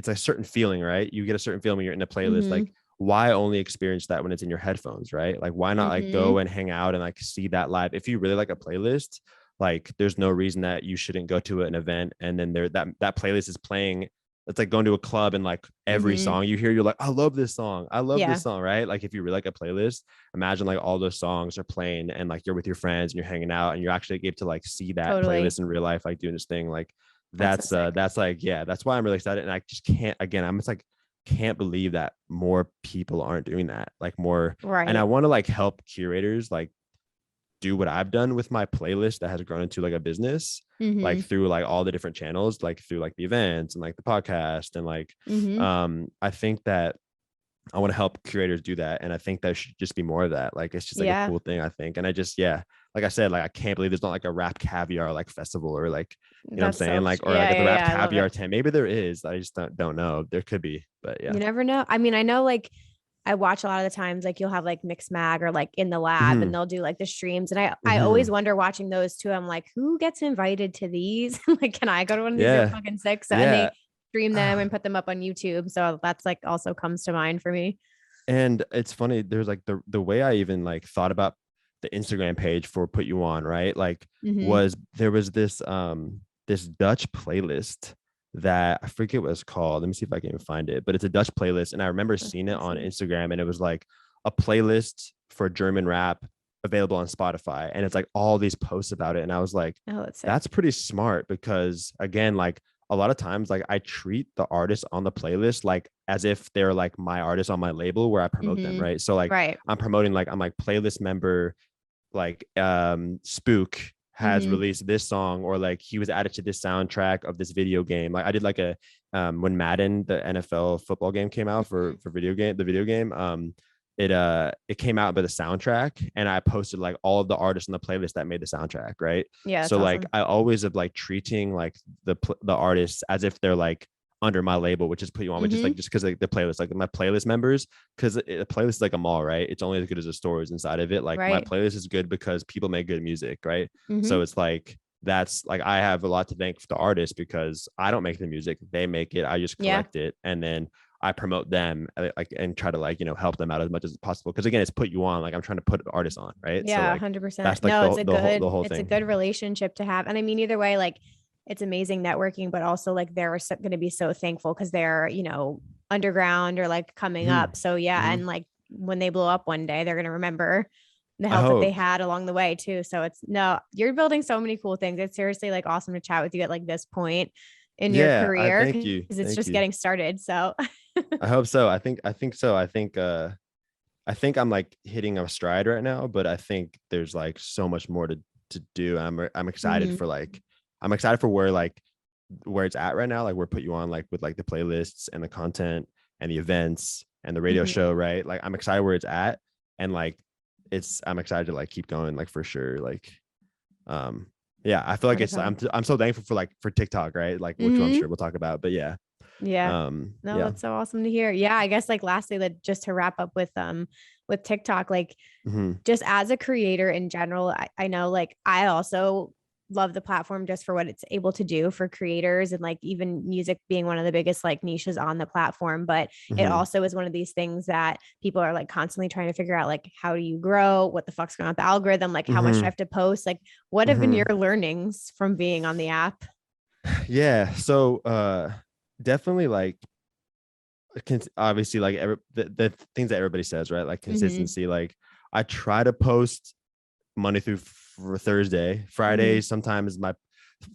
a certain feeling, right? You get a certain feeling when you're in a playlist. Like why only experience that when it's in your headphones, right? Like why not like go and hang out and like see that live? If you really like a playlist, like there's no reason that you shouldn't go to an event and then that playlist is playing. It's like going to a club and like every song you hear, you're like, I love this song, this song, right? Like if you really like a playlist, imagine like all those songs are playing and like you're with your friends and you're hanging out and you're actually able to like see that playlist in real life, like doing this thing. Like that's like, that's why I'm really excited. And I just can't, again, I'm just like, can't believe that more people aren't doing that, like more. And I want to like help curators like do what I've done with my playlist that has grown into like a business, like through like all the different channels, like through like the events and like the podcast and like I think that I want to help curators do that, and I think there should just be more of that. Like it's just like a cool thing, I think. And I just like I said, like I can't believe there's not like a rap caviar like festival, or like, you know what I'm saying, like, or like the rap caviar tent. Maybe there is, I just don't know. There could be, but you never know. I mean, I know like I watch a lot of the times, like you'll have like Mix Mag or like In the Lab and they'll do like the streams. And I always wonder watching those too. I'm like, who gets invited to these? Like, can I go to one of these? They're fucking sick. So, and they stream them and put them up on YouTube. So that's like also comes to mind for me. And it's funny. There's like the way I even like thought about the Instagram page for Put You On, right? Like was this this Dutch playlist that I forget what it's called. Let me see if I can even find it, but it's a Dutch playlist. And I remember seeing it on Instagram, and it was like a playlist for German rap available on Spotify. And it's like all these posts about it. And I was like, that's pretty smart, because again, like a lot of times, like I treat the artists on the playlist like as if they're like my artists on my label where I promote them. Right. So like I'm promoting, like I'm like playlist member, like Spook has released this song, or like he was added to this soundtrack of this video game. Like I did like a when Madden, the NFL football game, came out for the video game, it came out by the soundtrack, and I posted like all of the artists on the playlist that made the soundtrack, right? So like I always have like treating like the artists as if they're like under my label, which is Put You On, which is like just because like the playlist, like my playlist members, because a playlist is like a mall, right? It's only as good as the stories inside of it. Like my playlist is good because people make good music, right? So it's like that's like I have a lot to thank for the artists, because I don't make the music, they make it. I just collect it, and then I promote them, like, and try to like, you know, help them out as much as possible. Because again, it's Put You On. Like I'm trying to put artists on, right? Yeah, so, like, 100%. That's like the whole thing. It's a good relationship to have, and I mean, either way, like it's amazing networking, but also like they're going to be so thankful because they're, you know, underground or like coming up. So and like when they blow up one day, they're going to remember the help that they had along the way too. So you're building so many cool things. It's seriously like awesome to chat with you at like this point in your career, because it's just getting started. So I hope so. I think so. I think I'm like hitting a stride right now, but I think there's like so much more to to do. I'm excited for like, I'm excited for where it's at right now. Like, we're put you on like with like the playlists and the content and the events and the radio show, right? Like, I'm excited where it's at, and like I'm excited to like keep going, like, for sure. Like, yeah, I feel like I'm so thankful for like for TikTok, right? Like, which I'm sure we'll talk about, but yeah. Yeah. No, that's so awesome to hear. Yeah, I guess like lastly, like just to wrap up with TikTok, like just as a creator in general, I know like I also love the platform just for what it's able to do for creators, and like even music being one of the biggest like niches on the platform. But it also is one of these things that people are like constantly trying to figure out, like, how do you grow? What the fuck's going on with the algorithm? Like, how much do I have to post? Like, what have been your learnings from being on the app? Yeah. So, definitely like, obviously like the things that everybody says, right? Like consistency. Like, I try to post Monday through Thursday. Friday sometimes my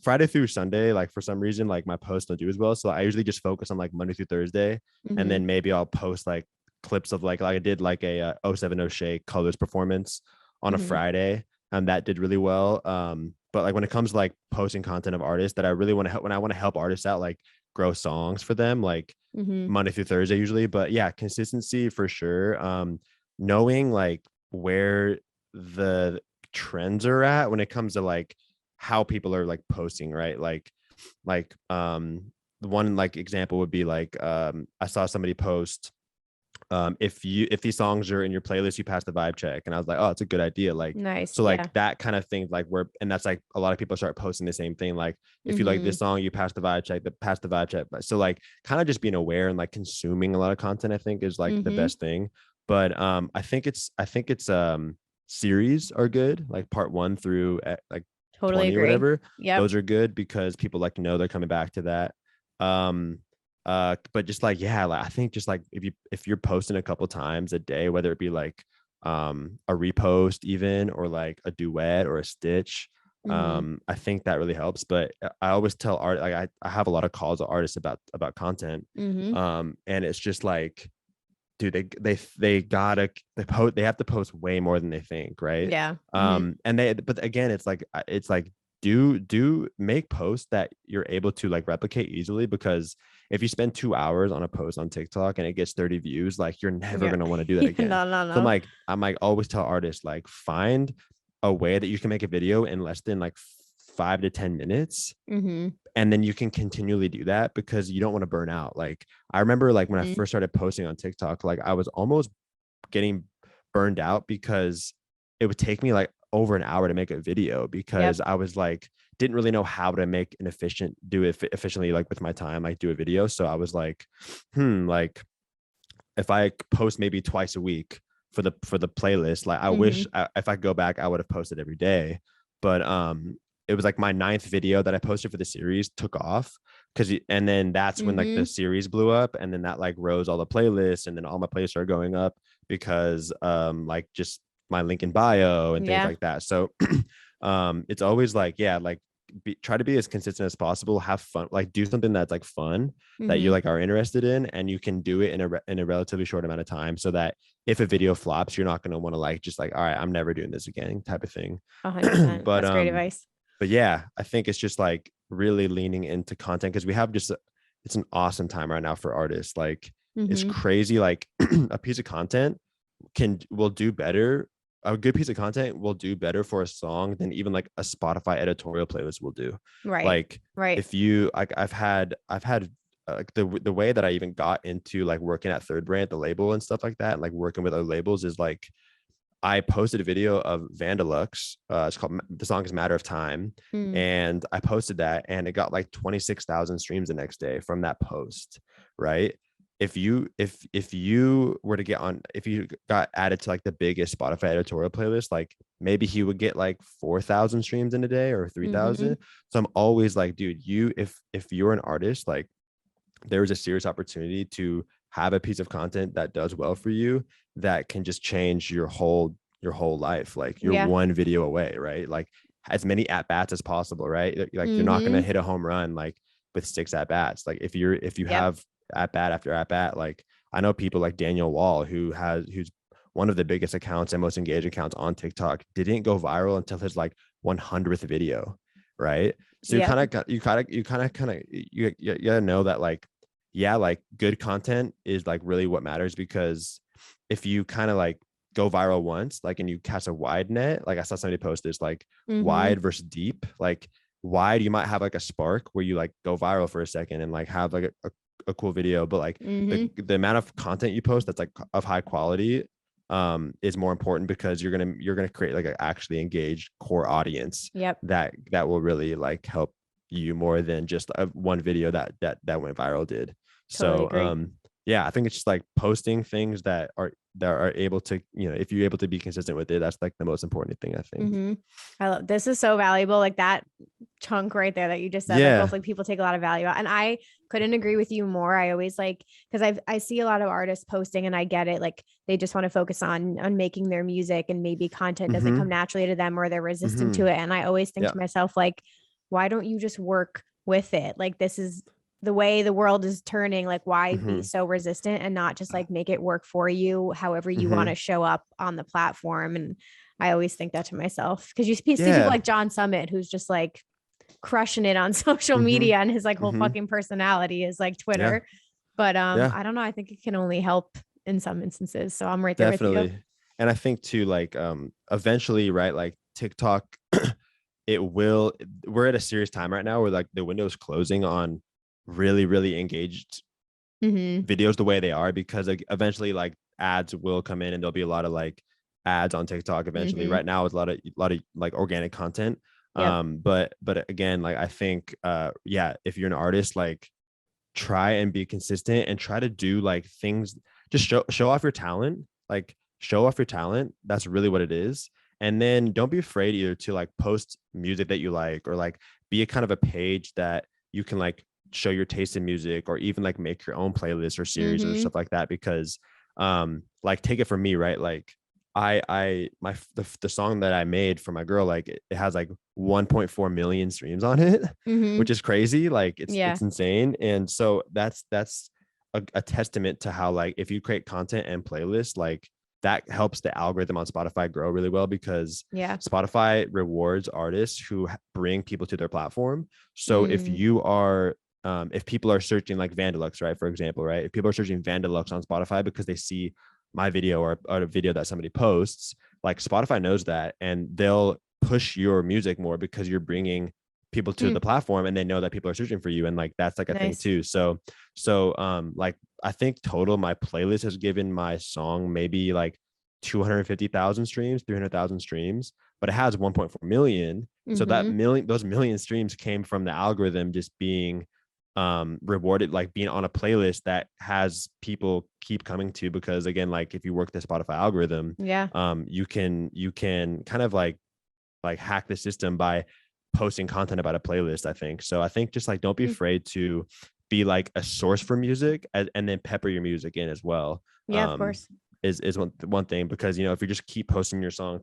Friday through Sunday, like for some reason, like my posts don't do as well. So I usually just focus on like Monday through Thursday, and then maybe I'll post like clips of like I did like a 070 Shake Colors performance on a Friday, and that did really well. But like when it comes to like posting content of artists that I really want to help, when I want to help artists out, like grow songs for them, like Monday through Thursday usually. But yeah, consistency for sure. Knowing like where the trends are at when it comes to like how people are like posting, right? Like one like example would be like I saw somebody post if these songs are in your playlist, you pass the vibe check, and I was like, oh, it's a good idea. Like, nice. So like that kind of thing, like and that's like a lot of people start posting the same thing, like if you like this song, you pass the vibe check, pass the vibe check. But so like kind of just being aware and like consuming a lot of content, I think is like the best thing. But I think it's series are good, like part 1 through like totally 20 agree. or whatever. Yeah, those are good because people like to know they're coming back to that. But just like, yeah, like I think just like if you're posting a couple times a day, whether it be like a repost even, or like a duet or a stitch, I think that really helps. But I always tell art, like I have a lot of calls to artists about content, and it's just like, dude, they have to post way more than they think, right? Yeah. But again, it's like do make posts that you're able to like replicate easily, because if you spend 2 hours on a post on TikTok and it gets 30 views, like you're never gonna want to do that again. No. So I'm like always tell artists, like, find a way that you can make a video in less than like 5 to 10 minutes, and then you can continually do that, because you don't want to burn out. Like, I remember like when I first started posting on TikTok, like I was almost getting burned out because it would take me like over an hour to make a video, because I was like, didn't really know how to make an do it efficiently, like with my time, like do a video. So I was like, like if I post maybe twice a week for the playlist, like I wish if I go back, I would have posted every day. But it was like my 9th video that I posted for the series took off, and then that's when like the series blew up, and then that like rose all the playlists, and then all my playlists are going up because like just my link in bio and things like that. So it's always like, yeah, like try to be as consistent as possible, have fun, like do something that's like fun that you like are interested in, and you can do it in a relatively short amount of time, so that if a video flops, you're not going to want to like just like, all right, I'm never doing this again type of thing. 100%. But that's great advice. But yeah, I think it's just like really leaning into content, because we have just it's an awesome time right now for artists. Like it's crazy. Like a piece of content will do better. A good piece of content will do better for a song than even like a Spotify editorial playlist will do. Right. If you like, I've had the way that I even got into like working at Third Brand, the label and stuff like that, and like working with other labels, is like I posted a video of Vandalux. It's called, the song is Matter of Time. And I posted that, and it got like 26,000 streams the next day from that post. Right. If you were to get on, if you got added to like the biggest Spotify editorial playlist, like maybe he would get like 4,000 streams in a day or 3,000. So I'm always like, dude, if you're an artist, like there is a serious opportunity to have a piece of content that does well for you, that can just change your whole life. Like you're one video away, right? Like as many at bats as possible, right? Like you're not going to hit a home run like with 6 at bats. Like if you have at bat after at bat, like I know people like Daniel Wall, who's one of the biggest accounts and most engaged accounts on TikTok, didn't go viral until his like 100th video, right? So Yeah. you gotta know that like, yeah, like good content is like really what matters, because if you kind of like go viral once, like, and you cast a wide net, like I saw somebody post this, like wide versus deep, like wide, you might have like a spark where you like go viral for a second and like have like a cool video, but like the amount of content you post that's like of high quality is more important, because you're gonna create like an actually engaged core audience Yep. that will really like help you more than just one video that went viral did. Totally So agree. yeah, I think it's just like posting things that are able to, you know, if you're able to be consistent with it, that's like the most important thing, I think. I love this. Is so valuable. Like that chunk right there that you just said, like Yeah. hopefully people take a lot of value out. And I couldn't agree with you more. I always like, because I see a lot of artists posting, and I get it. Like they just want to focus on making their music, and maybe content doesn't come naturally to them, or they're resistant to it. And I always think Yeah. to myself, like, why don't you just work with it? Like this is the way the world is turning. Like why be so resistant and not just like make it work for you however you want to show up on the platform? And I always think that to myself, because you see people like John Summit, who's just like crushing it on social media, and his like whole fucking personality is like Twitter. But I don't know. I think it can only help in some instances. So I'm right there with you. Definitely. And I think too, like eventually, right, like TikTok, we're at a serious time right now where like the window is closing on really, really engaged videos the way they are, because like eventually like ads will come in and there'll be a lot of like ads on TikTok eventually. Right now it's a lot of like organic content. But again, like I think yeah, if you're an artist, like try and be consistent and try to do like things, just show off your talent, like show off your talent. That's really what it is. And then don't be afraid either to like post music that you like, or like be a kind of a page that you can like show your taste in music, or even like make your own playlist or series or stuff like that. Because like take it from me, right, like the song that I made for my girl, like it has like 1.4 million streams on it, which is crazy. Like it's insane. And so that's a testament to how like if you create content and playlists, like that helps the algorithm on Spotify grow really well, because Spotify rewards artists who bring people to their platform. So if you are if people are searching like Vandalux, right, for example, right, if people are searching Vandalux on Spotify because they see my video or a video that somebody posts, like Spotify knows that, and they'll push your music more because you're bringing people to the platform, and they know that people are searching for you. And like that's like a thing too. So like I think total my playlist has given my song maybe like 250,000 streams, 300,000 streams, but it has 1.4 million. So those million streams came from the algorithm just being rewarded, like being on a playlist that has people keep coming to, because again, like if you work the Spotify algorithm, you can kind of like hack the system by posting content about a playlist, I think. So I think just like don't be afraid to be like a source for music, and then pepper your music in as well. Of course. Is one thing, because you know, if you just keep posting your songs,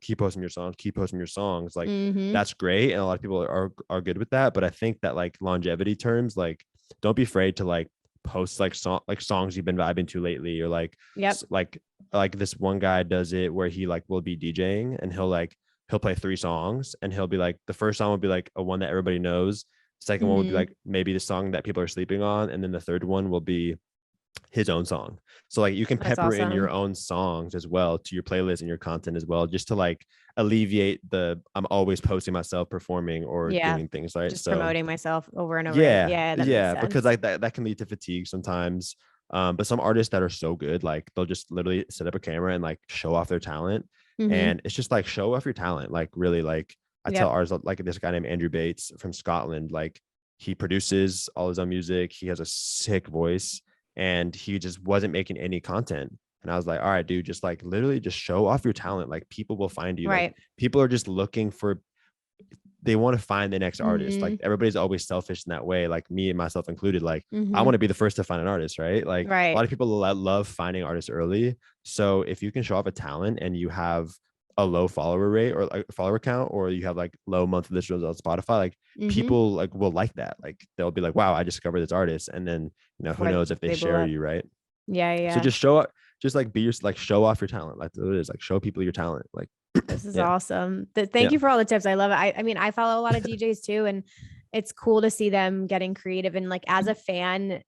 like that's great, and a lot of people are good with that. But I think that like longevity terms, like don't be afraid to like post like songs you've been vibing to lately, or like like this one guy does it where he like will be DJing, and he'll play 3 songs, and he'll be like, the first song will be like a one that everybody knows, second one will be like maybe the song that people are sleeping on, and then the third one will be his own song. So like you can pepper in your own songs as well to your playlist and your content as well, just to like alleviate the I'm always posting myself performing or doing things, right? Just promoting myself over and over. Yeah, because like that can lead to fatigue sometimes. But some artists that are so good, like they'll just literally set up a camera and like show off their talent. And it's just like show off your talent, like really. Like I tell artists, like this guy named Andrew Bates from Scotland, like he produces all his own music, he has a sick voice, and he just wasn't making any content. And I was like, all right, dude, just like literally just show off your talent. Like people will find you. Like people are just looking for, they want to find the next artist. Like everybody's always selfish in that way, like me and myself included. Like I want to be the first to find an artist, right? Like a lot of people love finding artists early. So if you can show off a talent and you have a low follower rate or like follower count, or you have like low monthly listeners on Spotify, like people like will like that. Like they'll be like, wow, I discovered this artist. And then, you know, who knows if they share you, right? Yeah. So just show up, just like be your, like show off your talent. Like it is like show people your talent, like This is Yeah. awesome. Thank Yeah. you for all the tips. I love it. I mean, I follow a lot of DJs too, and it's cool to see them getting creative. And like as a fan,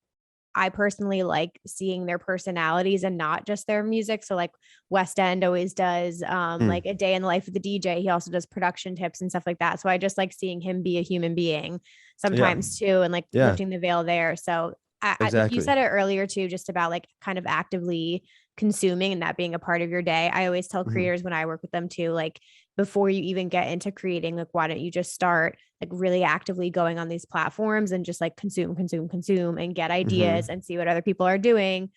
I personally like seeing their personalities and not just their music. So like West End always does Mm. like a day in the life of the DJ. He also does production tips and stuff like that. So I just like seeing him be a human being Yeah. sometimes too, and like Yeah. lifting the veil there. So you Exactly. said it earlier too, just about like kind of actively consuming and that being a part of your day. I always tell Mhm. creators when I work with them too, like before you even get into creating, like why don't you just start like really actively going on these platforms and just like consume and get ideas Mhm. and see what other people are doing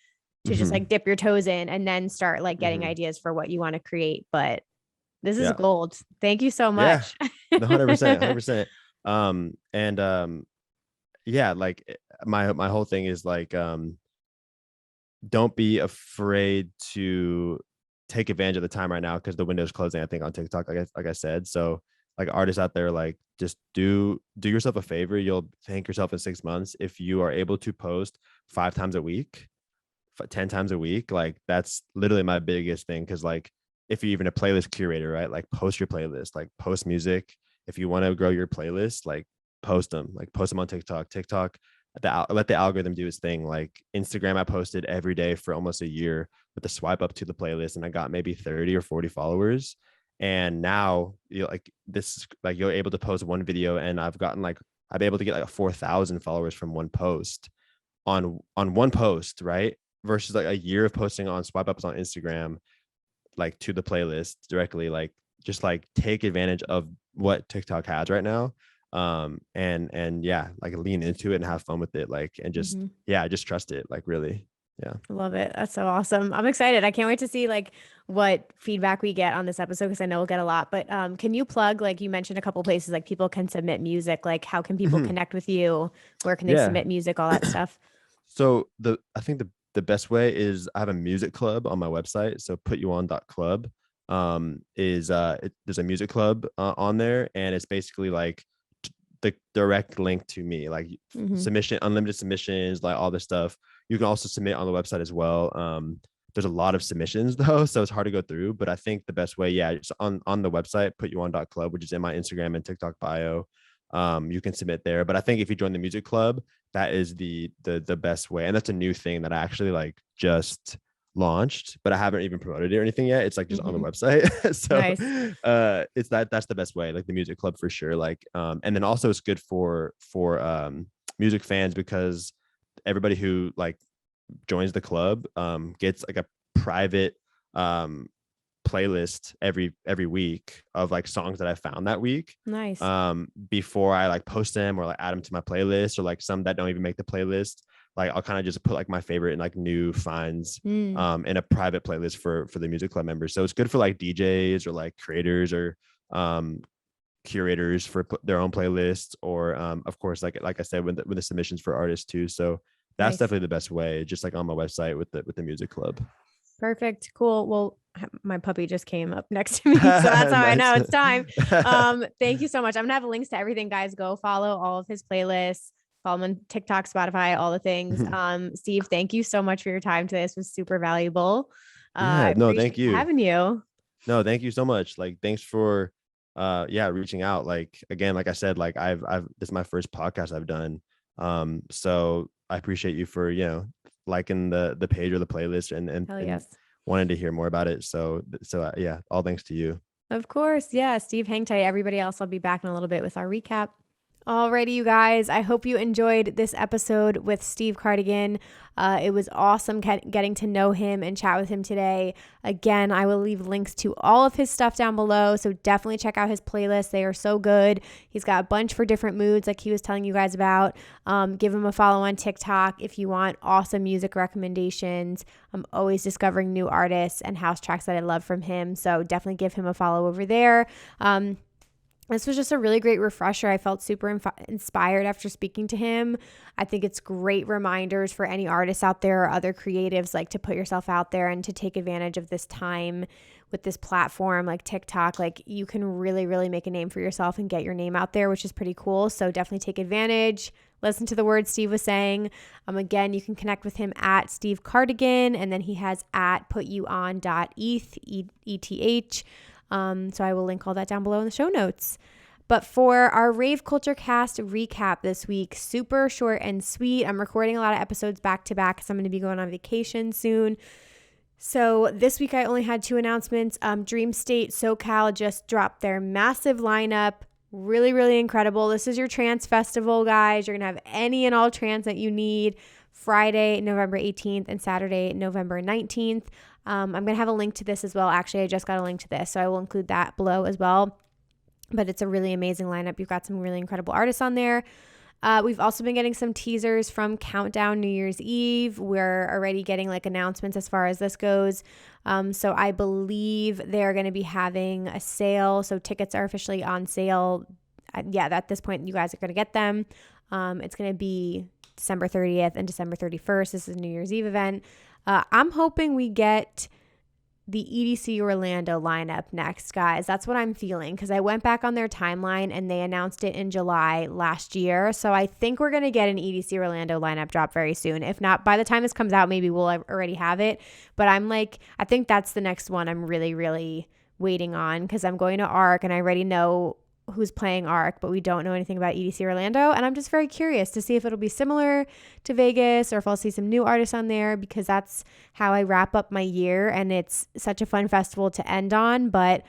to just like Mhm. dip your toes in and then start like getting Mhm. ideas for what you want to create. But this is Yeah. gold. Thank you so Yeah. much. 100%. 100%. And yeah, like my whole thing is like don't be afraid to take advantage of the time right now because the window's closing, I think, on TikTok, like I said. So like artists out there, like just do yourself a favor. You'll thank yourself in 6 months if you are able to post 5 times a week, 10 times a week. Like that's literally my biggest thing. Cause like if you're even a playlist curator, right? Like post your playlist, like post music. If you want to grow your playlist, like post them on TikTok. Let the algorithm do its thing. Like Instagram, I posted every day for almost a year with the swipe up to the playlist, and I got maybe 30 or 40 followers. And now you like this, like you're able to post one video, and I've been able to get like 4,000 followers from one post on one post, right? Versus like a year of posting on swipe ups on Instagram, like to the playlist directly. Like just like take advantage of what TikTok has right now. And yeah, like lean into it and have fun with it. Like and just Mm-hmm. yeah, just trust it. Like really. Yeah. Love it. That's so awesome. I'm excited. I can't wait to see like what feedback we get on this episode because I know we'll get a lot. But can you plug, like you mentioned a couple places like people can submit music, like how can people Mhm. connect with you? Where can they Yeah. submit music, all that stuff? So I think the best way is I have a music club on my website. So putyouon.club there's a music club on there, and it's basically like the direct link to me, like Mm-hmm. submission, unlimited submissions, like all this stuff. You can also submit on the website as well. There's a lot of submissions though, so it's hard to go through. But I think the best way, yeah, just on the website, putyouon.club, which is in my Instagram and TikTok bio. You can submit there. But I think if you join the music club, that is the best way. And that's a new thing that I actually like just launched, but I haven't even promoted it or anything yet. It's like just on the Mm-hmm. website. So Nice. it's that's the best way, like the music club for sure. Like and then also it's good for music fans because everybody who like joins the club gets like a private um playlist every week of like songs that I found that week Nice. before I like post them or like add them to my playlist, or like some that don't even make the playlist. Like I'll kind of just put like my favorite and like new finds Mm, in a private playlist for the music club members. So it's good for like DJs or like creators or um curators for their own playlists, or of course like I said with the submissions for artists too. So that's nice. definitely the best way, just like on my website with the music club. Perfect. Cool. Well, my puppy just came up next to me, so that's how I know Nice. it's time. Thank you so much. I'm gonna have links to everything, guys. Go follow all of his playlists. Follow him on TikTok, Spotify, all the things. Steve, thank you so much for your time today. This was super valuable. I Yeah, no, thank appreciate you. having you. No, thank you so much. Like, thanks for, yeah, reaching out. Like, again, like I said, like this is my first podcast I've done. So I appreciate you for, liking the page or the playlist Hell and yes. wanting to hear more about it. So, yeah, all thanks to you. Of course. Yeah. Steve, hang tight. Everybody else, I'll be back in a little bit with our recap. Alrighty, you guys. I hope you enjoyed this episode with Steve Cardigan. It was awesome getting to know him and chat with him today. Again, I will leave links to all of his stuff down below, so definitely check out his playlists. They are so good. He's got a bunch for different moods, like he was telling you guys about. Give him a follow on TikTok if you want awesome music recommendations. I'm always discovering new artists and house tracks that I love from him, so definitely give him a follow over there. This was just a really great refresher. I felt super inspired after speaking to him. I think it's great reminders for any artists out there or other creatives, like to put yourself out there and to take advantage of this time with this platform like TikTok. Like you can really, really make a name for yourself and get your name out there, which is pretty cool. So definitely take advantage. Listen to the words Steve was saying. Again, you can connect with him at Steve Cardigan, and then he has at putyouon.eth, ETH. So I will link all that down below in the show notes. But for our Rave Culture Cast recap this week, super short and sweet. I'm recording a lot of episodes back to back because I'm going to be going on vacation soon. So this week I only had 2 announcements. Dream State SoCal just dropped their massive lineup. Really, really incredible. This is your trance festival, guys. You're going to have any and all trance that you need. Friday, November 18th and Saturday, November 19th. I'm going to have a link to this as well. Actually, I just got a link to this, so I will include that below as well. But it's a really amazing lineup. You've got some really incredible artists on there. We've also been getting some teasers from Countdown New Year's Eve. We're already getting like announcements as far as this goes. So I believe they're going to be having a sale. So tickets are officially on sale. At this point, you guys are going to get them. It's going to be December 30th and December 31st. This is a New Year's Eve event. I'm hoping we get the EDC Orlando lineup next, guys. That's what I'm feeling, because I went back on their timeline and they announced it in July last year. So I think we're going to get an EDC Orlando lineup drop very soon. If not, by the time this comes out, maybe we'll already have it. But I think that's the next one I'm really, really waiting on, because I'm going to ARC and I already know who's playing ARC, but we don't know anything about EDC Orlando. And I'm just very curious to see if it'll be similar to Vegas or if I'll see some new artists on there, because that's how I wrap up my year. And it's such a fun festival to end on. But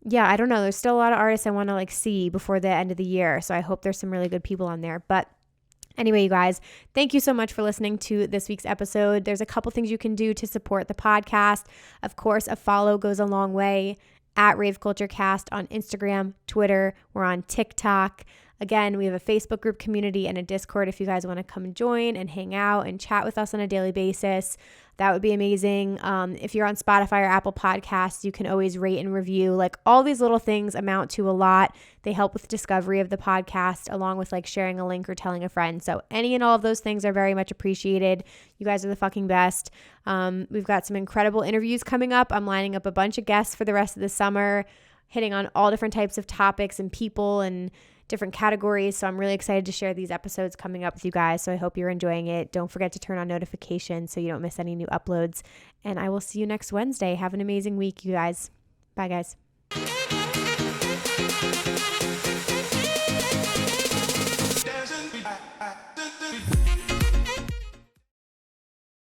yeah, I don't know. There's still a lot of artists I want to see before the end of the year. So I hope there's some really good people on there. But anyway, you guys, thank you so much for listening to this week's episode. There's a couple things you can do to support the podcast. Of course, a follow goes a long way. At Rave Culture Cast on Instagram, Twitter. We're on TikTok. Again, we have a Facebook group community and a Discord if you guys want to come and join and hang out and chat with us on a daily basis. That would be amazing. If you're on Spotify or Apple Podcasts, you can always rate and review. All these little things amount to a lot. They help with discovery of the podcast, along with sharing a link or telling a friend. So any and all of those things are very much appreciated. You guys are the fucking best. We've got some incredible interviews coming up. I'm lining up a bunch of guests for the rest of the summer, hitting on all different types of topics and people and different categories. So I'm really excited to share these episodes coming up with you guys. So I hope you're enjoying it. Don't forget to turn on notifications so you don't miss any new uploads. And I will see you next Wednesday. Have an amazing week, you guys. Bye, guys.